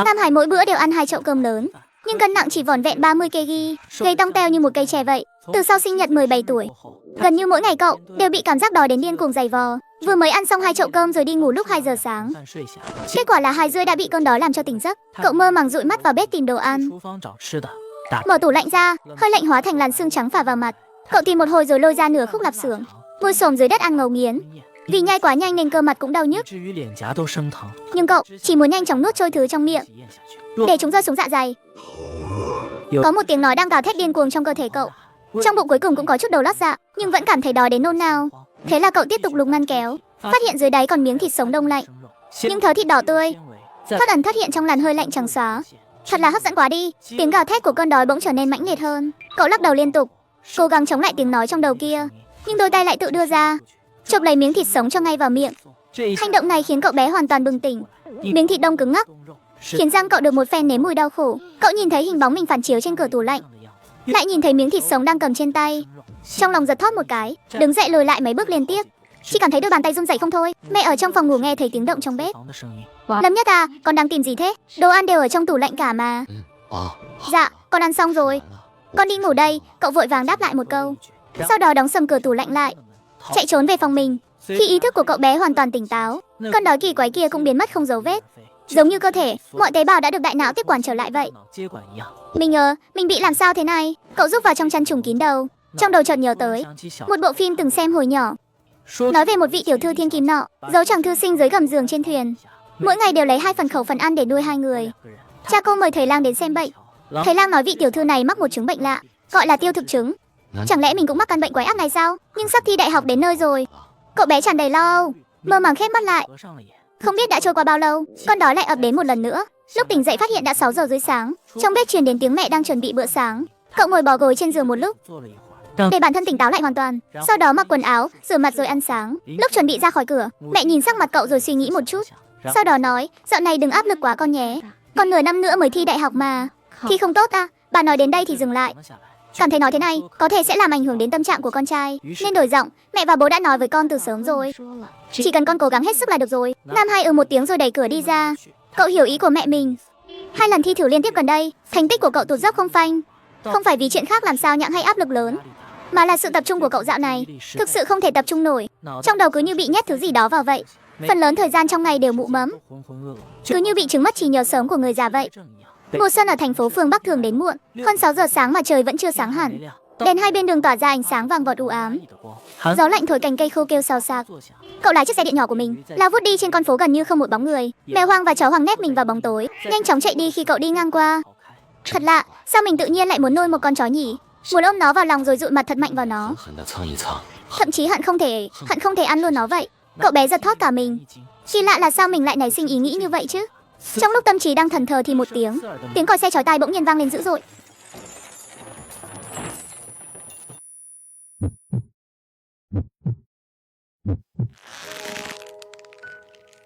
Nam Hải mỗi bữa đều ăn 2 chậu cơm lớn, nhưng cân nặng chỉ vỏn vẹn 30 kg, gầy tông teo như một cây tre vậy. Từ sau sinh nhật 17 tuổi, gần như mỗi ngày cậu đều bị cảm giác đói đến điên cuồng giày vò. Vừa mới ăn xong 2 chậu cơm rồi đi ngủ lúc 2 giờ sáng. Kết quả là 2 rưỡi đã bị cơn đói làm cho tỉnh giấc. Cậu mơ màng dụi mắt vào bếp tìm đồ ăn. Mở tủ lạnh ra, hơi lạnh hóa thành làn sương trắng phả vào mặt. Cậu tìm một hồi rồi lôi ra nửa khúc lạp xưởng, ngồi xổm dưới đất ăn ngấu nghiến. Vì nhai quá nhanh nên cơ mặt cũng đau nhức. Nhưng cậu chỉ muốn nhanh chóng nuốt trôi thứ trong miệng để chúng rơi xuống dạ dày. Có một tiếng nói đang gào thét điên cuồng trong cơ thể cậu. Trong bụng cuối cùng cũng có chút đầu lót dạ, nhưng vẫn cảm thấy đói đến nôn nao. Thế là cậu tiếp tục lục ngăn kéo, phát hiện dưới đáy còn miếng thịt sống đông lạnh, những thớ thịt đỏ tươi thoát ẩn thoát hiện trong làn hơi lạnh trắng xóa. Thật là hấp dẫn quá đi. Tiếng gào thét của cơn đói bỗng trở nên mãnh liệt hơn. Cậu lắc đầu liên tục, cố gắng chống lại tiếng nói trong đầu kia, nhưng đôi tay lại tự đưa ra, chộp lấy miếng thịt sống cho ngay vào miệng. Hành động này khiến cậu bé hoàn toàn bừng tỉnh. Miếng thịt đông cứng ngắc, khiến răng cậu được một phen nếm mùi đau khổ. Cậu nhìn thấy hình bóng mình phản chiếu trên cửa tủ lạnh, lại nhìn thấy miếng thịt sống đang cầm trên tay. Trong lòng giật thót một cái, đứng dậy lùi lại mấy bước liên tiếp, chỉ cảm thấy đôi bàn tay run rẩy không thôi. Mẹ ở trong phòng ngủ nghe thấy tiếng động trong bếp. Lâm Nhất à, con đang tìm gì thế? Đồ ăn đều ở trong tủ lạnh cả mà. Dạ, con ăn xong rồi. Con đi ngủ đây. Cậu vội vàng đáp lại một câu, sau đó đóng sầm cửa tủ lạnh lại, chạy trốn về phòng mình. Khi ý thức của cậu bé hoàn toàn tỉnh táo, cơn đói kỳ quái kia cũng biến mất không dấu vết, giống như cơ thể mọi tế bào đã được đại não tiếp quản trở lại vậy. Mình bị làm sao thế này? Cậu rúc vào trong chăn trùm kín đầu. Trong đầu chợt nhớ tới một bộ phim từng xem hồi nhỏ, nói về một vị tiểu thư thiên kim nọ giấu chàng thư sinh dưới gầm giường trên thuyền, mỗi ngày đều lấy 2 phần khẩu phần ăn để nuôi 2 người. Cha cô mời thầy lang đến xem bệnh. Thầy lang nói vị tiểu thư này mắc một chứng bệnh lạ, gọi là tiêu thực chứng. Chẳng lẽ mình cũng mắc căn bệnh quái ác này sao? Nhưng sắp thi đại học đến nơi rồi, cậu bé tràn đầy lo âu, mơ màng khép mắt lại. Không biết đã trôi qua bao lâu, con đói lại ập đến một lần nữa. Lúc tỉnh dậy phát hiện đã 6 giờ rưỡi sáng. Trong bếp truyền đến tiếng mẹ đang chuẩn bị bữa sáng. Cậu ngồi bò gối trên giường một lúc để bản thân tỉnh táo lại hoàn toàn, sau đó mặc quần áo, rửa mặt rồi ăn sáng. Lúc chuẩn bị ra khỏi cửa, mẹ nhìn sắc mặt cậu rồi suy nghĩ một chút, sau đó nói, dạo này đừng áp lực quá con nhé, còn nửa năm nữa mới thi đại học mà. Thi không tốt à? Bà nói đến đây thì dừng lại, cảm thấy nói thế này có thể sẽ làm ảnh hưởng đến tâm trạng của con trai, nên đổi giọng. Mẹ và bố đã nói với con từ sớm rồi, chỉ cần con cố gắng hết sức là được rồi. Nam Hai một tiếng rồi đẩy cửa đi ra. Cậu hiểu ý của mẹ mình. 2 lần thi thử liên tiếp gần đây, thành tích của cậu tụt dốc không phanh. Không phải vì chuyện khác làm sao nhãng hay áp lực lớn, mà là sự tập trung của cậu dạo này thực sự không thể tập trung nổi. Trong đầu cứ như bị nhét thứ gì đó vào vậy. Phần lớn thời gian trong ngày đều mụ mẫm, cứ như bị chứng mất trí nhớ sớm của người già vậy. Mùa xuân ở thành phố phương Bắc thường đến muộn, hơn 6 giờ sáng mà trời vẫn chưa sáng hẳn. Đèn hai bên đường tỏa ra ánh sáng vàng vọt u ám. Gió lạnh thổi cành cây khô kêu xào xạc. Cậu lái chiếc xe điện nhỏ của mình, lao vút đi trên con phố gần như không một bóng người. Mèo hoang và chó hoang nép mình vào bóng tối, nhanh chóng chạy đi khi cậu đi ngang qua. Thật lạ, sao mình tự nhiên lại muốn nuôi một con chó nhỉ? Muốn ôm nó vào lòng rồi dụi mặt thật mạnh vào nó, thậm chí hận không thể ăn luôn nó vậy. Cậu bé giật thót cả mình. Kỳ lạ là sao mình lại nảy sinh ý nghĩ như vậy chứ? Trong lúc tâm trí đang thẫn thờ thì một tiếng còi xe chói tai bỗng nhiên vang lên dữ dội.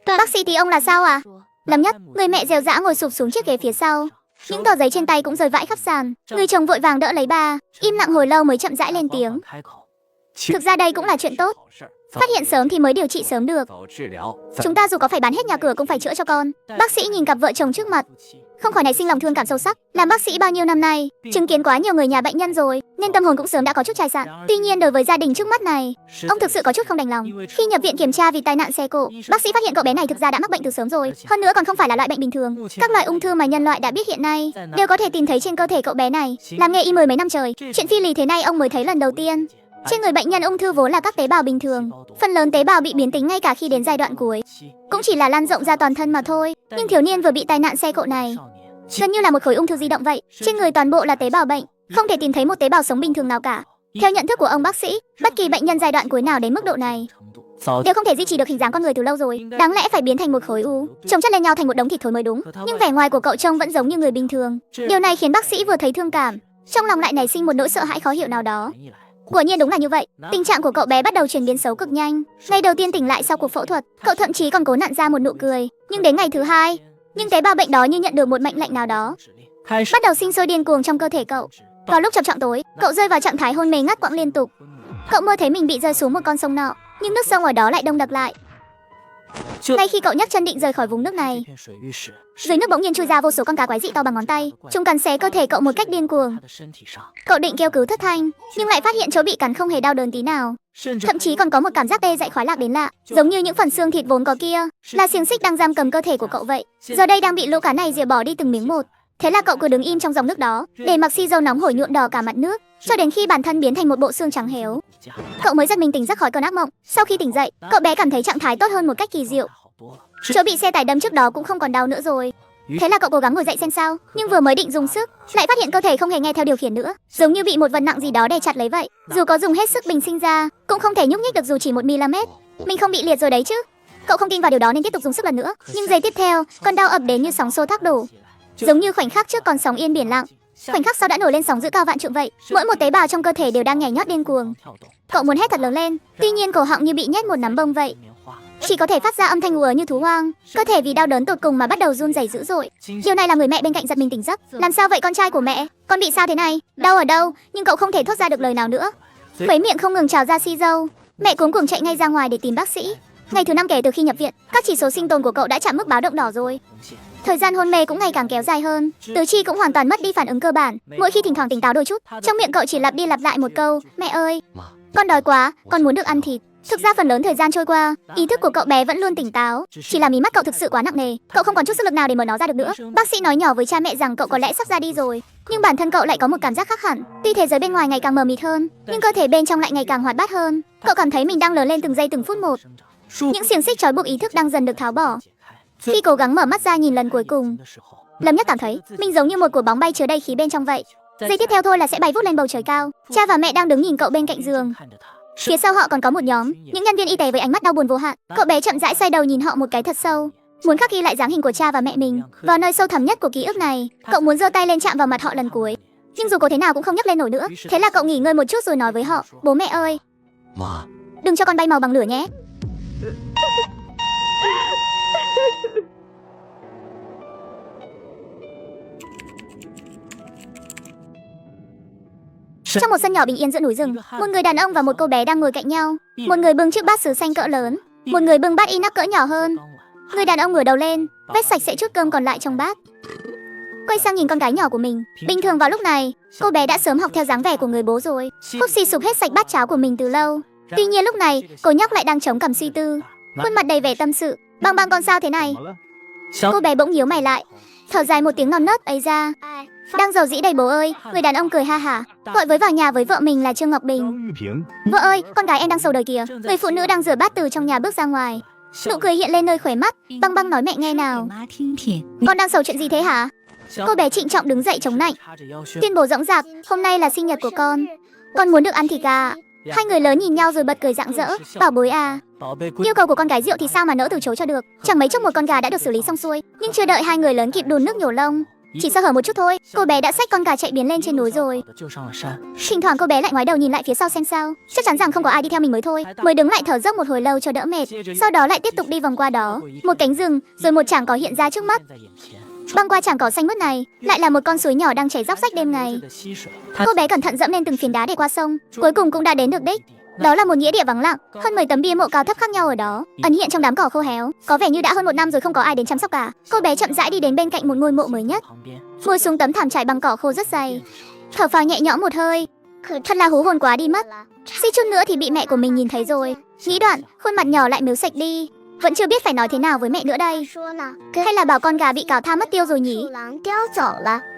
Bác sĩ tí ông là sao à? Lâm Nhất, người mẹ dèo dã ngồi sụp xuống chiếc ghế phía sau. Những tờ giấy trên tay cũng rơi vãi khắp sàn. Người chồng vội vàng đỡ lấy bà, im lặng hồi lâu mới chậm rãi lên tiếng. Thực ra đây cũng là chuyện tốt. Phát hiện sớm thì mới điều trị sớm được. Chúng ta dù có phải bán hết nhà cửa cũng phải chữa cho con. Bác sĩ nhìn cặp vợ chồng trước mặt, không khỏi nảy sinh lòng thương cảm sâu sắc. Làm bác sĩ bao nhiêu năm nay, chứng kiến quá nhiều người nhà bệnh nhân rồi, nên tâm hồn cũng sớm đã có chút chai sạn. Tuy nhiên đối với gia đình trước mắt này, ông thực sự có chút không đành lòng. Khi nhập viện kiểm tra vì tai nạn xe cộ, bác sĩ phát hiện cậu bé này thực ra đã mắc bệnh từ sớm rồi. Hơn nữa còn không phải là loại bệnh bình thường. Các loại ung thư mà nhân loại đã biết hiện nay đều có thể tìm thấy trên cơ thể cậu bé này. Làm nghề y 10 mấy năm trời, chuyện phi lý thế này ông mới thấy lần đầu tiên. Trên người bệnh nhân ung thư vốn là các tế bào bình thường, phần lớn tế bào bị biến tính ngay cả khi đến giai đoạn cuối, cũng chỉ là lan rộng ra toàn thân mà thôi. Nhưng thiếu niên vừa bị tai nạn xe cộ này gần như là một khối ung thư di động vậy. Trên người toàn bộ là tế bào bệnh, không thể tìm thấy một tế bào sống bình thường nào cả. Theo nhận thức của ông bác sĩ, bất kỳ bệnh nhân giai đoạn cuối nào đến mức độ này đều không thể duy trì được hình dáng con người từ lâu rồi, đáng lẽ phải biến thành một khối u, chồng chất lên nhau thành một đống thịt thối mới đúng. Nhưng vẻ ngoài của cậu trông vẫn giống như người bình thường. Điều này khiến bác sĩ vừa thấy thương cảm, trong lòng lại nảy sinh một nỗi sợ hãi khó hiểu nào đó. Quả nhiên đúng là như vậy, tình trạng của cậu bé bắt đầu chuyển biến xấu cực nhanh. Ngày đầu tiên tỉnh lại sau cuộc phẫu thuật, cậu thậm chí còn cố nặn ra một nụ cười. Nhưng đến ngày thứ 2, những tế bào bệnh đó như nhận được một mệnh lệnh nào đó, bắt đầu sinh sôi điên cuồng trong cơ thể cậu. Vào lúc chập choạng tối, cậu rơi vào trạng thái hôn mê ngắt quãng liên tục. Cậu mơ thấy mình bị rơi xuống một con sông nọ, nhưng nước sông ở đó lại đông đặc lại. Ngay khi cậu nhấc chân định rời khỏi vùng nước này, dưới nước bỗng nhiên chui ra vô số con cá quái dị to bằng ngón tay. Chúng cắn xé cơ thể cậu một cách điên cuồng. Cậu định kêu cứu thất thanh, nhưng lại phát hiện chỗ bị cắn không hề đau đớn tí nào. Thậm chí còn có một cảm giác tê dại khoái lạc đến lạ, giống như những phần xương thịt vốn có kia là xiềng xích đang giam cầm cơ thể của cậu vậy. Giờ đây đang bị lũ cá này rỉa bỏ đi từng miếng một. Thế là cậu cứ đứng im trong dòng nước đó, để mặc xi dầu nóng hổi nhuộm đỏ cả mặt nước, cho đến khi bản thân biến thành một bộ xương trắng héo. Cậu mới giật mình tỉnh giấc khỏi cơn ác mộng. Sau khi tỉnh dậy, cậu bé cảm thấy trạng thái tốt hơn một cách kỳ diệu. Chỗ bị xe tải đâm trước đó cũng không còn đau nữa rồi. Thế là cậu cố gắng ngồi dậy xem sao, nhưng vừa mới định dùng sức, lại phát hiện cơ thể không hề nghe theo điều khiển nữa, giống như bị một vật nặng gì đó đè chặt lấy vậy. Dù có dùng hết sức bình sinh ra, cũng không thể nhúc nhích được dù chỉ 1 mm. Mình không bị liệt rồi đấy chứ? Cậu không tin vào điều đó nên tiếp tục dùng sức lần nữa. Nhưng giây tiếp theo, cơn đau ập đến như sóng xô thác đổ, giống như khoảnh khắc trước còn sóng yên biển lặng, khoảnh khắc sau đã nổi lên sóng dữ cao vạn trượng vậy. Mỗi một tế bào trong cơ thể đều đang nhảy nhót điên cuồng. Cậu muốn hét thật lớn lên, tuy nhiên cổ họng như bị nhét một nắm bông vậy, chỉ có thể phát ra âm thanh ùa như thú hoang. Cơ thể vì đau đớn tột cùng mà bắt đầu run rẩy dữ dội. Điều này làm người mẹ bên cạnh giật mình tỉnh giấc. Làm sao vậy con trai của mẹ? Con bị sao thế này? Đau ở đâu? Nhưng cậu không thể thốt ra được lời nào nữa. Khuấy miệng không ngừng trào ra xi dâu. Mẹ cuống cuồng chạy ngay ra ngoài để tìm bác sĩ. Ngày thứ 5 kể từ khi nhập viện, các chỉ số sinh tồn của cậu đã chạm mức báo động đỏ rồi. Thời gian hôn mê cũng ngày càng kéo dài hơn. Tứ chi cũng hoàn toàn mất đi phản ứng cơ bản. Mỗi khi thỉnh thoảng tỉnh táo đôi chút, trong miệng cậu chỉ lặp đi lặp lại một câu: mẹ ơi, con đói quá, con muốn được ăn thịt. Thực ra phần lớn thời gian trôi qua, ý thức của cậu bé vẫn luôn tỉnh táo, chỉ là mí mắt cậu thực sự quá nặng nề, cậu không còn chút sức lực nào để mở nó ra được nữa. Bác sĩ nói nhỏ với cha mẹ rằng cậu có lẽ sắp ra đi rồi, nhưng bản thân cậu lại có một cảm giác khác hẳn. Tuy thế giới bên ngoài ngày càng mờ mịt hơn, nhưng cơ thể bên trong lại ngày càng hoạt bát hơn. Cậu cảm thấy mình đang lớn lên từng giây từng phút một. Những xiềng xích trói buộc ý thức đang dần được tháo bỏ. Khi cố gắng mở mắt ra nhìn lần cuối cùng, Lâm Nhất cảm thấy mình giống như một quả bóng bay chứa đầy khí bên trong vậy. Giây tiếp theo thôi là sẽ bay vút lên bầu trời cao. Cha và mẹ đang đứng nhìn cậu bên cạnh giường. Phía sau họ còn có một nhóm, những nhân viên y tế với ánh mắt đau buồn vô hạn. Cậu bé chậm rãi xoay đầu nhìn họ một cái thật sâu, muốn khắc ghi lại dáng hình của cha và mẹ mình vào nơi sâu thẳm nhất của ký ức này. Cậu muốn giơ tay lên chạm vào mặt họ lần cuối, nhưng dù có thế nào cũng không nhấc lên nổi nữa. Thế là cậu nghỉ ngơi một chút rồi nói với họ: bố mẹ ơi, đừng cho con bay màu bằng lửa nhé. Trong một sân nhỏ bình yên giữa núi rừng, một người đàn ông và một cô bé đang ngồi cạnh nhau. Một người bưng chiếc bát sứ xanh cỡ lớn, một người bưng bát inox cỡ nhỏ hơn. Người đàn ông ngửa đầu lên, vét sạch sẽ chút cơm còn lại trong bát, quay sang nhìn con gái nhỏ của mình. Bình thường vào lúc này, cô bé đã sớm học theo dáng vẻ của người bố rồi, húp xì sụp hết sạch bát cháo của mình từ lâu. Tuy nhiên lúc này, cô nhóc lại đang chống cằm suy tư, khuôn mặt đầy vẻ tâm sự. Băng băng con sao thế này? Cô bé bỗng nhíu mày lại, thở dài một tiếng non nớt ấy ra. Đang rầu rĩ đây bố ơi. Người đàn ông cười ha hả, gọi với vào nhà với vợ mình là Trương Ngọc Bình. Vợ ơi, con gái em đang sầu đời kìa. Người phụ nữ đang rửa bát từ trong nhà bước ra ngoài, nụ cười hiện lên nơi khóe mắt. Băng băng nói mẹ nghe nào. Con đang sầu chuyện gì thế hả? Cô bé trịnh trọng đứng dậy chống nạnh, tuyên bố rõng rạc: hôm nay là sinh nhật của con muốn được ăn thịt gà. Hai người lớn nhìn nhau rồi bật cười rạng rỡ. Bảo bối à, yêu cầu của con gái rượu thì sao mà nỡ từ chối cho được. Chẳng mấy chốc một con gà đã được xử lý xong xuôi, nhưng chưa đợi hai người lớn kịp đun nước nhổ lông, chỉ sơ hở một chút thôi, cô bé đã xách con gà chạy biến lên trên núi rồi. Thỉnh thoảng cô bé lại ngoái đầu nhìn lại phía sau xem sao, chắc chắn rằng không có ai đi theo mình mới thôi. Mới đứng lại thở dốc một hồi lâu cho đỡ mệt, sau đó lại tiếp tục đi vòng qua đó. Một cánh rừng, rồi một trảng cỏ hiện ra trước mắt. Băng qua trảng cỏ xanh mướt này, lại là một con suối nhỏ đang chảy róc rách đêm ngày. Cô bé cẩn thận dẫm lên từng phiến đá để qua sông, cuối cùng cũng đã đến được đích. Đó là một nghĩa địa vắng lặng, hơn 10 tấm bia mộ cao thấp khác nhau ở đó, ẩn hiện trong đám cỏ khô héo. Có vẻ như đã hơn 1 năm rồi không có ai đến chăm sóc cả. Cô bé chậm rãi đi đến bên cạnh một ngôi mộ mới nhất, ngồi xuống tấm thảm trải bằng cỏ khô rất dày, thở phào nhẹ nhõm một hơi. Thật là hú hồn quá đi mất, suýt chút nữa thì bị mẹ của mình nhìn thấy rồi. Nghĩ đoạn, khuôn mặt nhỏ lại mếu sạch đi. Vẫn chưa biết phải nói thế nào với mẹ nữa đây. Hay là bảo con gà bị cào tha mất tiêu rồi nhỉ?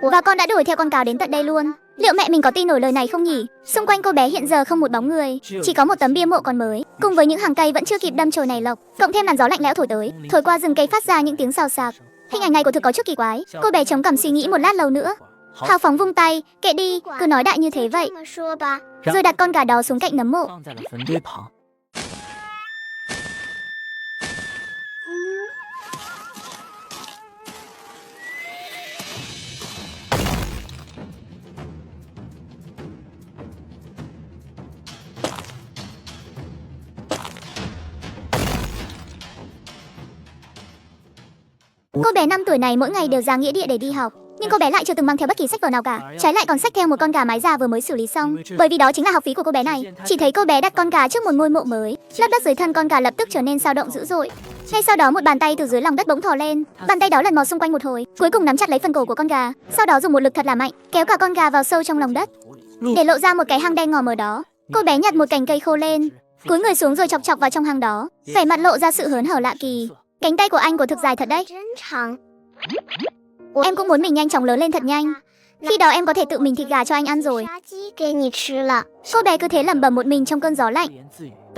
Và con đã đuổi theo con cào đến tận đây luôn. Liệu mẹ mình có tin nổi lời này không nhỉ? Xung quanh cô bé hiện giờ không một bóng người, chỉ có một tấm bia mộ còn mới, cùng với những hàng cây vẫn chưa kịp đâm chồi nảy lộc, cộng thêm làn gió lạnh lẽo thổi tới, thổi qua rừng cây phát ra những tiếng xào xạc. Hình ảnh này của thực có chút kỳ quái. Cô bé chống cằm suy nghĩ một lát lâu nữa, hào phóng vung tay: kệ đi, cứ nói đại như thế vậy. Rồi đặt con gà đó xuống cạnh nấm mộ. Cô bé 5 tuổi này mỗi ngày đều ra nghĩa địa để đi học, nhưng cô bé lại chưa từng mang theo bất kỳ sách vở nào cả, trái lại còn xách theo một con gà mái già vừa mới xử lý xong. Bởi vì đó chính là học phí của cô bé này. Chỉ thấy cô bé đặt con gà trước một ngôi mộ mới, lớp đất dưới thân con gà lập tức trở nên dao động dữ dội. Ngay sau đó một bàn tay từ dưới lòng đất bỗng thò lên. Bàn tay đó lần mò xung quanh một hồi, cuối cùng nắm chặt lấy phần cổ của con gà. Sau đó dùng một lực thật là mạnh, kéo cả con gà vào sâu trong lòng đất, để lộ ra một cái hang đen ngòm ở đó. Cô bé nhặt một cành cây khô lên, cúi người xuống rồi chọc chọc vào trong hang đó, vẻ mặt lộ ra sự hớn hở lạ kỳ. Cánh tay của anh của thực dài thật đấy. Em cũng muốn mình nhanh chóng lớn lên thật nhanh. Khi đó em có thể tự mình thịt gà cho anh ăn rồi. Cô bé cứ thế lẩm bẩm một mình trong cơn gió lạnh.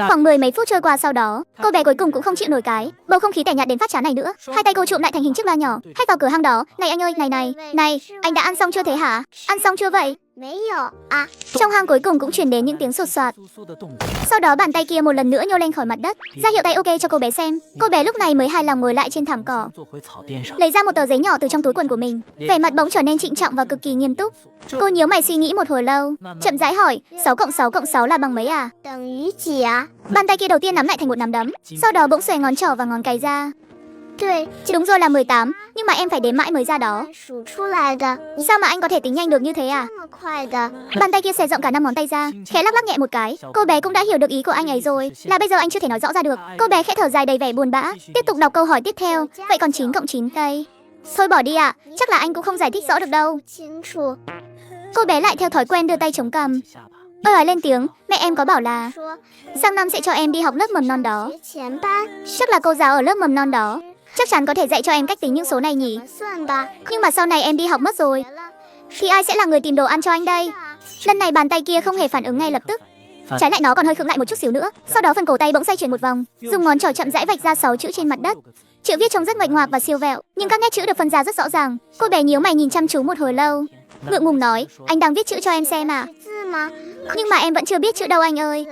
Khoảng mười mấy phút trôi qua sau đó, cô bé cuối cùng cũng không chịu nổi cái bầu không khí tẻ nhạt đến phát chán này nữa. Hai tay cô trụm lại thành hình chiếc loa nhỏ, hét vào cửa hang đó: "Này anh ơi, này, anh đã ăn xong chưa thế hả? Ăn xong chưa vậy?" Trong hang cuối cùng cũng truyền đến những tiếng sột soạt. Sau đó bàn tay kia một lần nữa nhô lên khỏi mặt đất, ra hiệu tay ok cho cô bé xem. Cô bé lúc này mới hài lòng ngồi lại trên thảm cỏ, lấy ra một tờ giấy nhỏ từ trong túi quần của mình, vẻ mặt bỗng trở nên trịnh trọng và cực kỳ nghiêm túc. Cô nhíu mày suy nghĩ một hồi lâu, chậm rãi hỏi: 6 cộng 6 cộng 6 là bằng mấy à? Bàn tay kia đầu tiên nắm lại thành một nắm đấm, sau đó bỗng xòe ngón trỏ và ngón cái ra. Đúng rồi, là 18, nhưng mà em phải đếm mãi mới ra đó. Sao mà anh có thể tính nhanh được như thế à? Bàn tay kia xòe rộng cả 5 ngón tay ra, khẽ lắc lắc nhẹ một cái. Cô bé cũng đã hiểu được ý của anh ấy rồi, là bây giờ anh chưa thể nói rõ ra được. Cô bé khẽ thở dài đầy vẻ buồn bã, tiếp tục đọc câu hỏi tiếp theo. Vậy còn 9 cộng 9 cây? Thôi bỏ đi ạ, chắc là anh cũng không giải thích rõ được đâu. Cô bé lại theo thói quen đưa tay chống cằm. Ơi lên tiếng, mẹ em có bảo là sang năm sẽ cho em đi học lớp mầm non đó. Chắc là cô giáo ở lớp mầm non đó chắc chắn có thể dạy cho em cách tính những số này nhỉ. Nhưng mà sau này em đi học mất rồi, thì ai sẽ là người tìm đồ ăn cho anh đây? Lần này bàn tay kia không hề phản ứng ngay lập tức, trái lại nó còn hơi khựng lại một chút xíu nữa. Sau đó phần cổ tay bỗng xoay chuyển một vòng, dùng ngón trỏ chậm rãi vạch ra 6 chữ trên mặt đất. Chữ viết trông rất nguệch ngoạc và siêu vẹo, nhưng các nét chữ được phân ra rất rõ ràng. Cô bé nhíu mày nhìn chăm chú một hồi lâu, ngượng ngùng nói: "Anh đang viết chữ cho em xem à?" "Nhưng mà em vẫn chưa biết chữ đâu anh ơi."